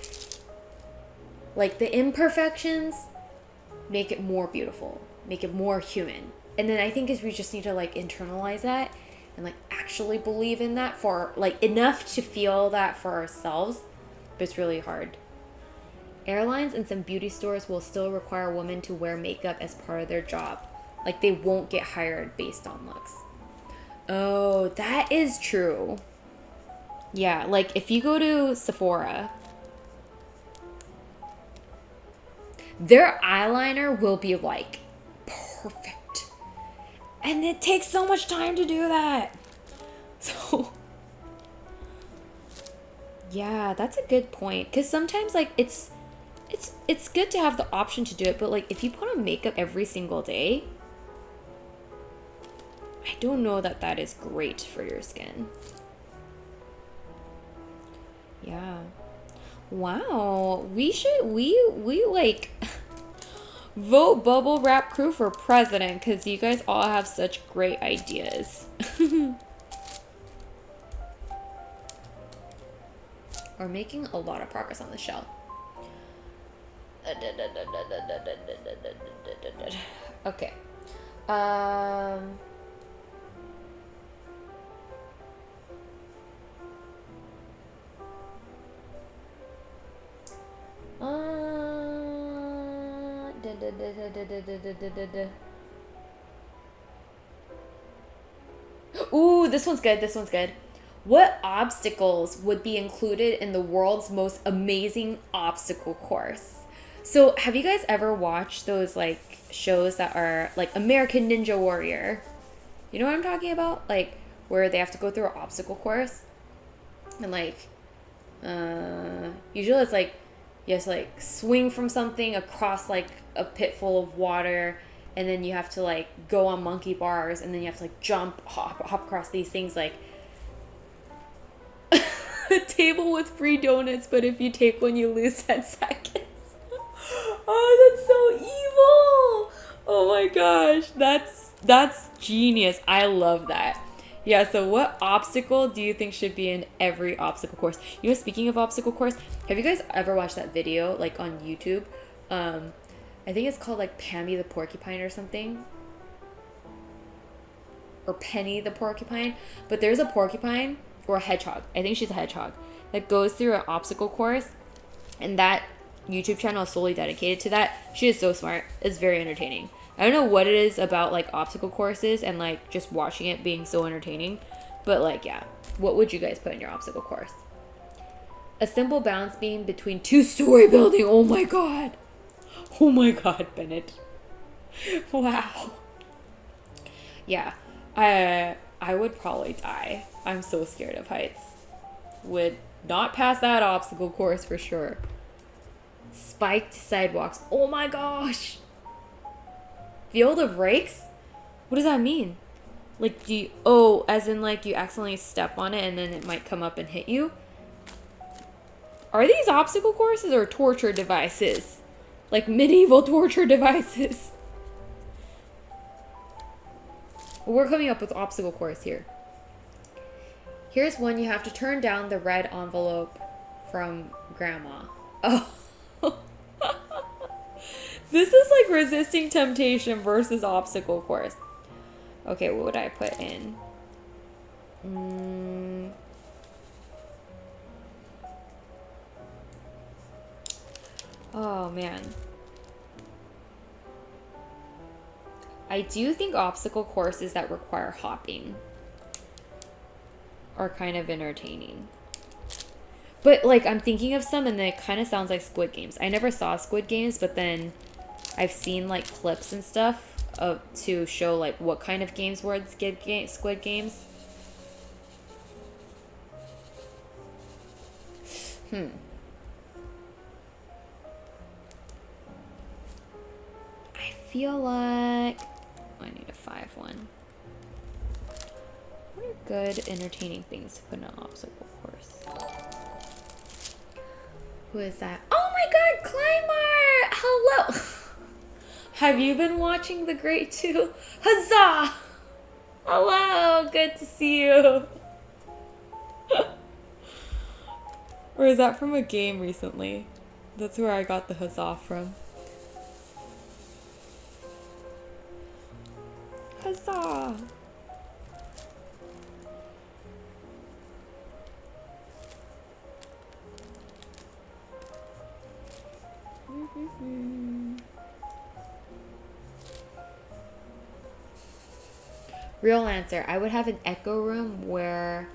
the imperfections make it more beautiful, make it more human. And then I think is we just need to, like, internalize that and, like, actually believe in that for, like, enough to feel that for ourselves. But it's really hard. Airlines and some beauty stores will still require women to wear makeup as part of their job. Like, they won't get hired based on looks. Oh, that is true. Yeah, like, if you go to Sephora, their eyeliner will be, like, perfect. And it takes so much time to do that. So, yeah, that's a good point. Because sometimes, like, it's good to have the option to do it. But, like, if you put on makeup every single day, I don't know that that is great for your skin. Yeah. Wow. We like vote Bubble Wrap Crew for president because you guys all have such great ideas. We're making a lot of progress on the show. Okay. Ooh, this one's good. This one's good. What obstacles would be included in the world's most amazing obstacle course? So, have you guys ever watched those, like, shows that are like American Ninja Warrior? You know what I'm talking about? Like, where they have to go through an obstacle course, and, like, usually it's like you have to, like, swing from something across, like, a pit full of water, and then you have to like go on monkey bars, and then you have to like hop across these things like a table with free donuts, but if you take one, you lose 10 seconds. Oh, that's so evil. Oh my gosh, that's genius. I love that. Yeah, so what obstacle do you think should be in every obstacle course? You know, speaking of obstacle course, have you guys ever watched that video like on YouTube? I think it's called like Pammy the Porcupine or something. Or Penny the Porcupine. But there's a porcupine or a hedgehog. I think she's a hedgehog that goes through an obstacle course, and that YouTube channel is solely dedicated to that. She is so smart. It's very entertaining. I don't know what it is about like obstacle courses and like just watching it being so entertaining, but like, yeah, what would you guys put in your obstacle course? A simple balance beam between 2-story building. Oh my god. Oh my god, Bennett. Wow. Yeah, I would probably die. I'm so scared of heights. Would not pass that obstacle course for sure. Spiked sidewalks. Oh my gosh. Field of rakes? What does that mean? Like, as in like you accidentally step on it and then it might come up and hit you? Are these obstacle courses or torture devices? Like medieval torture devices? We're coming up with obstacle course here. Here's one. You have to turn down the red envelope from grandma. Oh. This is like resisting temptation versus obstacle course. Okay, what would I put in? Oh man. I do think obstacle courses that require hopping are kind of entertaining. But like I'm thinking of some and it kind of sounds like Squid Games. I never saw Squid Games, but then I've seen like clips and stuff to show like what kind of games were Squid Games. I feel like I need a 5-1. What are good entertaining things to put in an obstacle course? Who is that? Oh my god, Climber! Hello! Have you been watching The Great 2? Huzzah! Hello, good to see you. Or is that from a game recently? That's where I got the huzzah from. Huzzah! Real answer. I would have an echo room where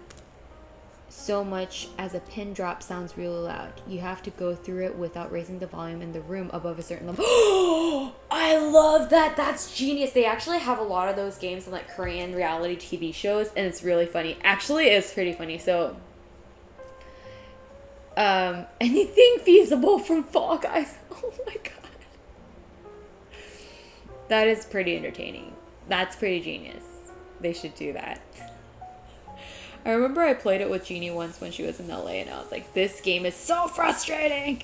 so much as a pin drop sounds really loud. You have to go through it without raising the volume in the room above a certain level. I love that. That's genius. They actually have a lot of those games in like Korean reality TV shows, and it's really funny. Actually, it's pretty funny. So, anything feasible from Fall Guys. Oh my god. That is pretty entertaining. That's pretty genius. They should do that. I remember I played it with Jeannie once when she was in LA, and I was like, this game is so frustrating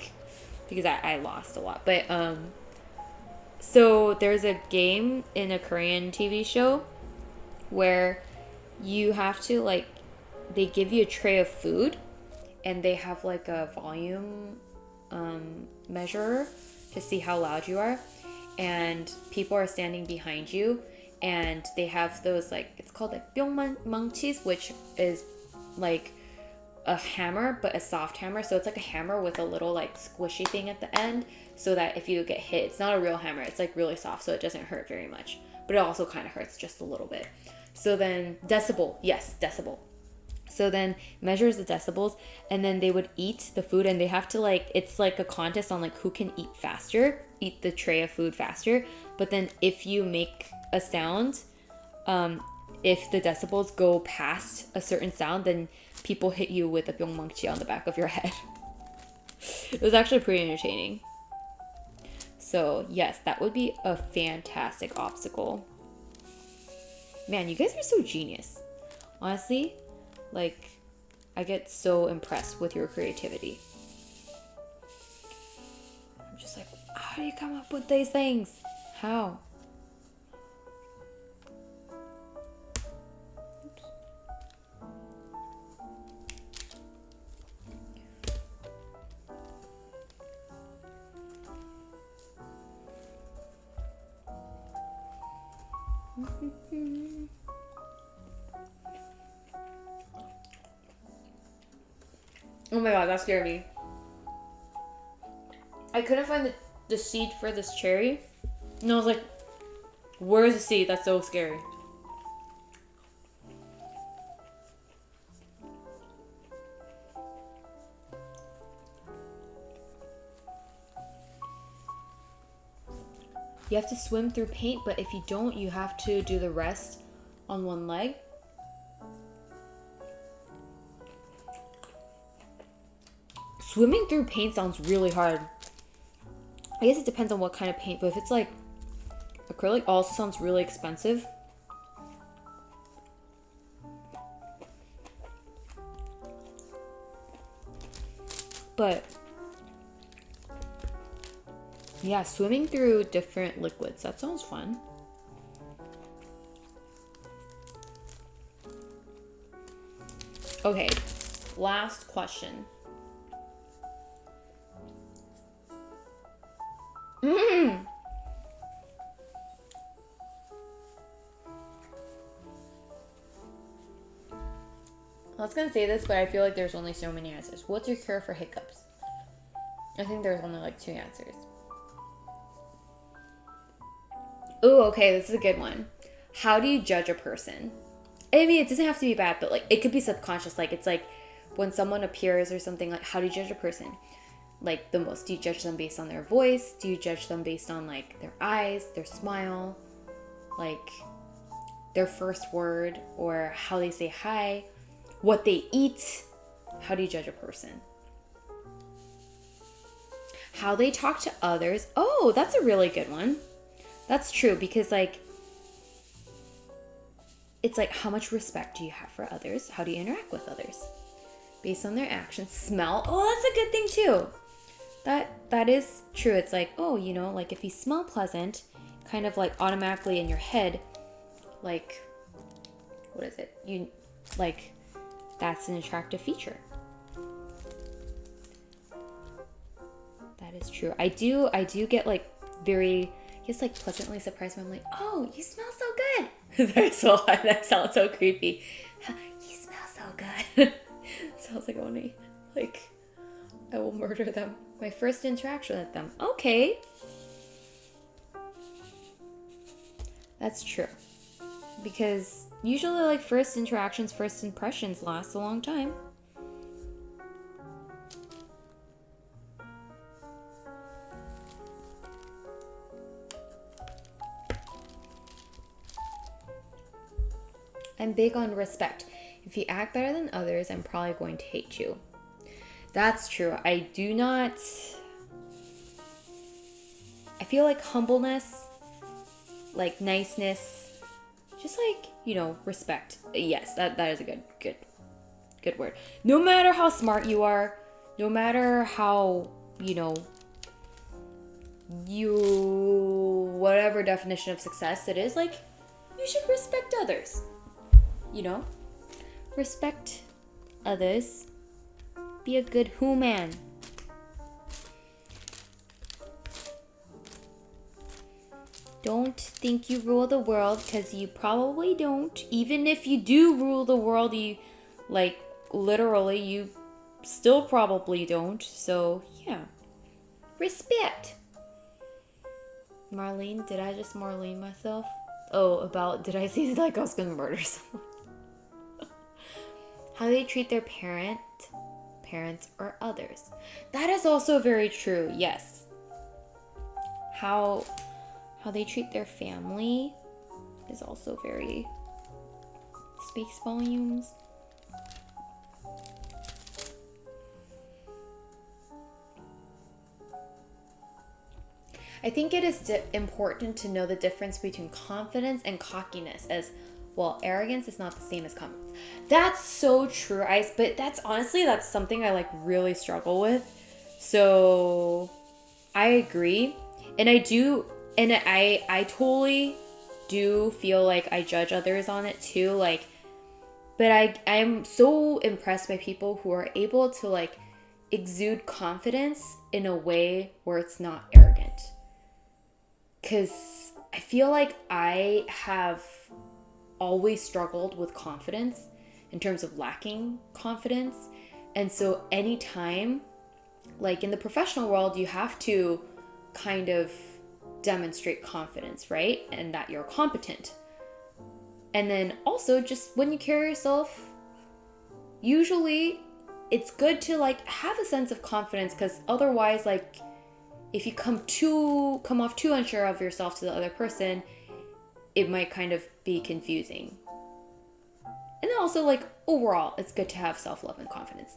because I lost a lot. But so there's a game in a Korean TV show where you have to like, they give you a tray of food and they have like a volume measurer to see how loud you are, and people are standing behind you. And they have those, like, it's called like 뿅망치s, which is like a hammer, but a soft hammer. So it's like a hammer with a little like squishy thing at the end, so that if you get hit, it's not a real hammer. It's like really soft, so it doesn't hurt very much. But it also kind of hurts just a little bit. So then decibel, yes, decibel. So then measures the decibels, and then they would eat the food, and they have to like, it's like a contest on like who can eat the tray of food faster. But then if you make a sound, if the decibels go past a certain sound, then people hit you with a 뿅망치 on the back of your head. It was actually pretty entertaining. So yes, that would be a fantastic obstacle. Man, you guys are so genius. Honestly, like, I get so impressed with your creativity. I'm just like, how do you come up with these things? How? Oh my god, that scared me. I couldn't find the seed for this cherry. And I was like, where's the seed? That's so scary. You have to swim through paint, but if you don't, you have to do the rest on one leg. Swimming through paint sounds really hard. I guess it depends on what kind of paint, but if it's like acrylic, also sounds really expensive. But yeah, swimming through different liquids, that sounds fun. Okay, last question. I was gonna say this, but I feel like there's only so many answers. What's your cure for hiccups? I think there's only like 2 answers. Ooh, okay, this is a good one. How do you judge a person? I mean, it doesn't have to be bad, but like it could be subconscious. Like it's like when someone appears or something, like how do you judge a person? Like the most, do you judge them based on their voice? Do you judge them based on like their eyes, their smile, like their first word, or how they say hi, what they eat? How do you judge a person? How they talk to others. Oh, that's a really good one. That's true, because like it's like, how much respect do you have for others? How do you interact with others? Based on their actions. Smell. Oh, that's a good thing too. That is true. It's like, oh, you know, like if you smell pleasant, kind of like automatically in your head, like, what is it? You like, that's an attractive feature. That is true. I do get like very, I guess like pleasantly surprised when I'm like, oh, you smell so good. That sounds so creepy. You smell so good. Sounds like only like I will murder them. My first interaction with them. Okay. That's true. Because usually like first interactions, first impressions last a long time. I'm big on respect. If you act better than others, I'm probably going to hate you. That's true. I feel like humbleness, like niceness, just like, you know, respect. Yes, that is a good word. No matter how smart you are, no matter how, you know, whatever definition of success it is, like, you should respect others. You know? Respect others. Be a good human. Don't think you rule the world, because you probably don't. Even if you do rule the world, you, like, literally, you still probably don't. So, yeah. Respect. Marlene, did I just Marlene myself? Oh, did I say like I was gonna murder someone? How they treat their parents, or others. That is also very true, yes. How they treat their family is also very, speaks volumes. I think it is important to know the difference between confidence and cockiness, as well, arrogance is not the same as confidence. That's so true, Ice, but that's something I like really struggle with. So I agree. And I totally do feel like I judge others on it too. Like, but I'm so impressed by people who are able to like exude confidence in a way where it's not arrogant. Because I feel like I have always struggled with confidence in terms of lacking confidence. And so anytime, like in the professional world, you have to kind of demonstrate confidence, right? And that you're competent. And then also just when you carry yourself, usually it's good to like have a sense of confidence, because otherwise, like if you come off too unsure of yourself to the other person, it might kind of be confusing. And then also like overall, it's good to have self-love and confidence.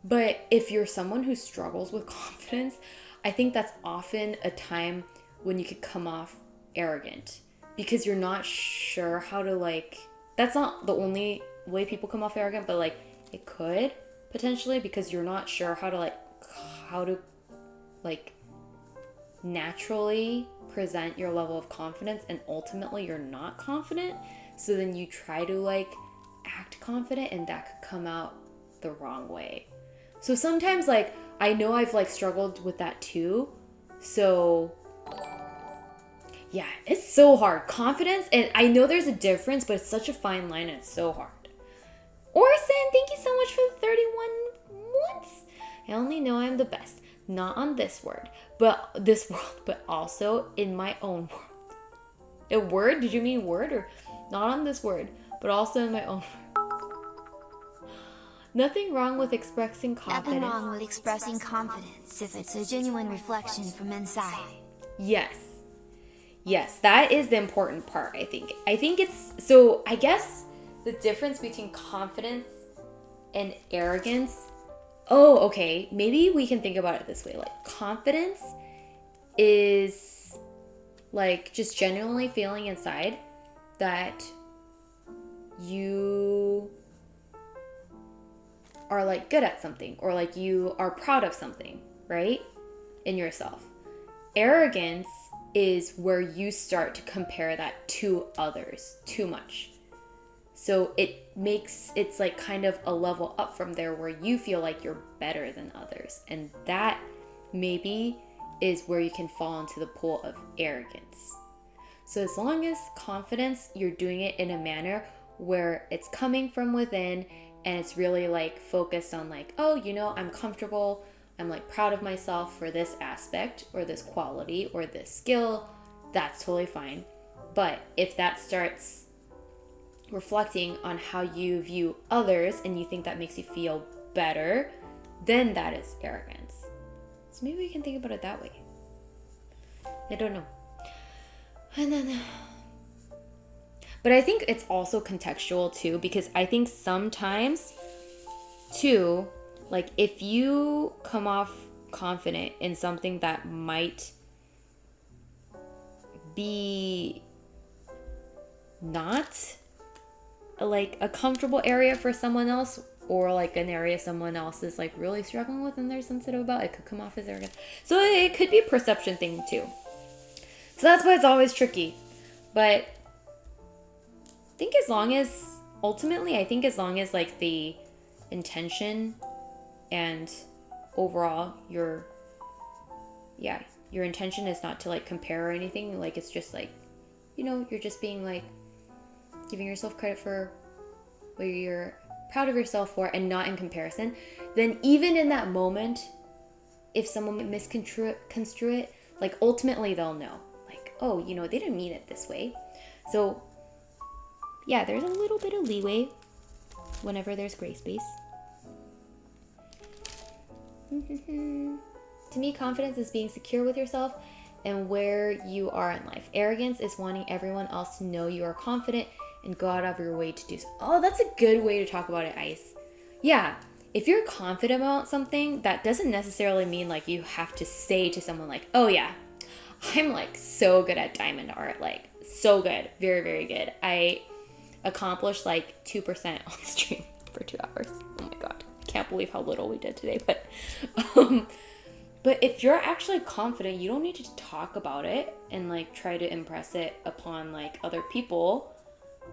But if you're someone who struggles with confidence, I think that's often a time when you could come off arrogant, because you're not sure how to like, that's not the only way people come off arrogant, but like it could potentially, because you're not sure how to naturally present your level of confidence, and ultimately you're not confident. So then you try to like act confident, and that could come out the wrong way. So sometimes like I know I've like struggled with that too. So yeah, it's so hard. Confidence, and I know there's a difference, but it's such a fine line and it's so hard. Orson, thank you so much for the 31 months. I only know I'm the best. Not on this world, but also in my own world. A word? Did you mean word, or not on this word, but also in my own world? Nothing wrong with expressing confidence. Nothing wrong with expressing confidence if it's a genuine reflection from inside. Yes, that is the important part, I think. I guess the difference between confidence and arrogance. Oh, okay. Maybe we can think about it this way. Like, confidence is like just genuinely feeling inside that you are like good at something, or like you are proud of something, right? In yourself. Arrogance is where you start to compare that to others too much. So it's like kind of a level up from there where you feel like you're better than others. And that maybe is where you can fall into the pool of arrogance. So as long as confidence, you're doing it in a manner where it's coming from within, and it's really like focused on like, oh, I'm comfortable. I'm like proud of myself for this aspect or this quality or this skill, that's totally fine. But if that starts reflecting on how you view others and you think that makes you feel better, then that is arrogance. So maybe we can think about it that way. I don't know. But I think it's also contextual too, because I think sometimes too, like if you come off confident in something that might be not like a comfortable area for someone else, or like an area someone else is like really struggling with and they're sensitive about, it could come off as arrogance. So it could be a perception thing too. So that's why it's always tricky. But I think as long as like the intention and overall your intention is not to like compare or anything, like it's just like, you're just being like giving yourself credit for what you're proud of yourself for and not in comparison, then even in that moment, if someone misconstrue it, like ultimately they'll know, like, oh, they didn't mean it this way. So yeah, there's a little bit of leeway whenever there's gray space. To me, confidence is being secure with yourself and where you are in life. Arrogance is wanting everyone else to know you are confident and go out of your way to do so. Oh, that's a good way to talk about it, Ice. Yeah, if you're confident about something, that doesn't necessarily mean like you have to say to someone like, oh yeah, I'm like so good at diamond art, like so good, very, very good. I accomplished like 2% on stream for 2 hours. Oh my God. I can't believe how little we did today, but if you're actually confident, you don't need to talk about it and like try to impress it upon like other people.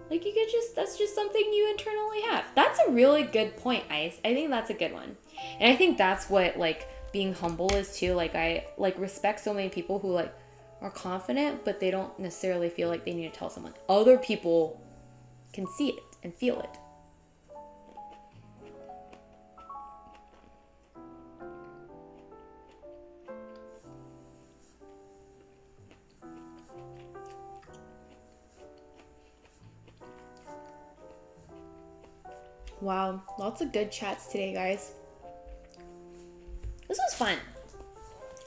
Like you could just, that's just something you internally have. That's a really good point, Ice. I think that's a good one. And I think that's what like being humble is too. Like I like respect so many people who like are confident, but they don't necessarily feel like they need to tell someone. Other people can see it and feel it. Wow, lots of good chats today, guys. This was fun.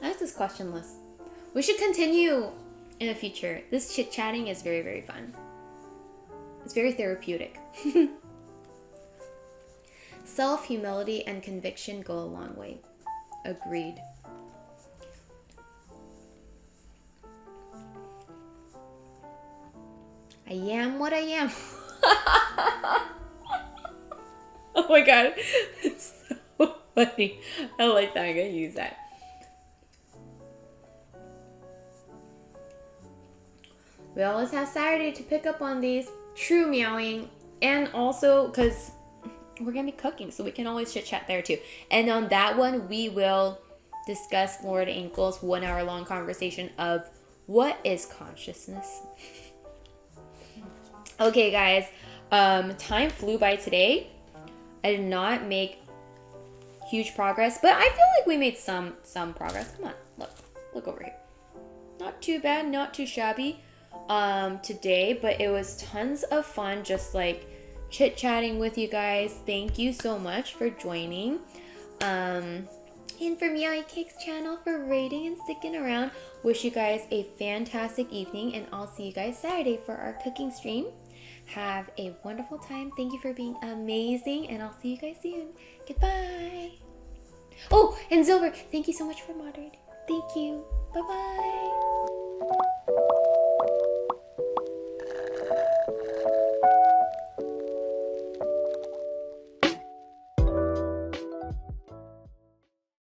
I like this question list. We should continue in the future. This chit-chatting is very, very fun. It's very therapeutic. Self-humility and conviction go a long way. Agreed. I am what I am. Oh my God. It's so funny. I like that. I'm going to use that. We always have Saturday to pick up on these. True, meowing. And also, because we're going to be cooking, so we can always chit-chat there too. And on that one, we will discuss Lord Ankle's 1 hour long conversation of what is consciousness. Okay, guys. Time flew by today. I did not make huge progress, but I feel like we made some progress. Come on, look over here. Not too bad, not too shabby today, but it was tons of fun just like chit-chatting with you guys. Thank you so much for joining. And for Meowie Cake's channel for rating and sticking around. Wish you guys a fantastic evening, and I'll see you guys Saturday for our cooking stream. Have a wonderful time. Thank you for being amazing, and I'll see you guys soon. Goodbye. Oh, and Silver, thank you so much for moderating. Thank you. Bye-bye.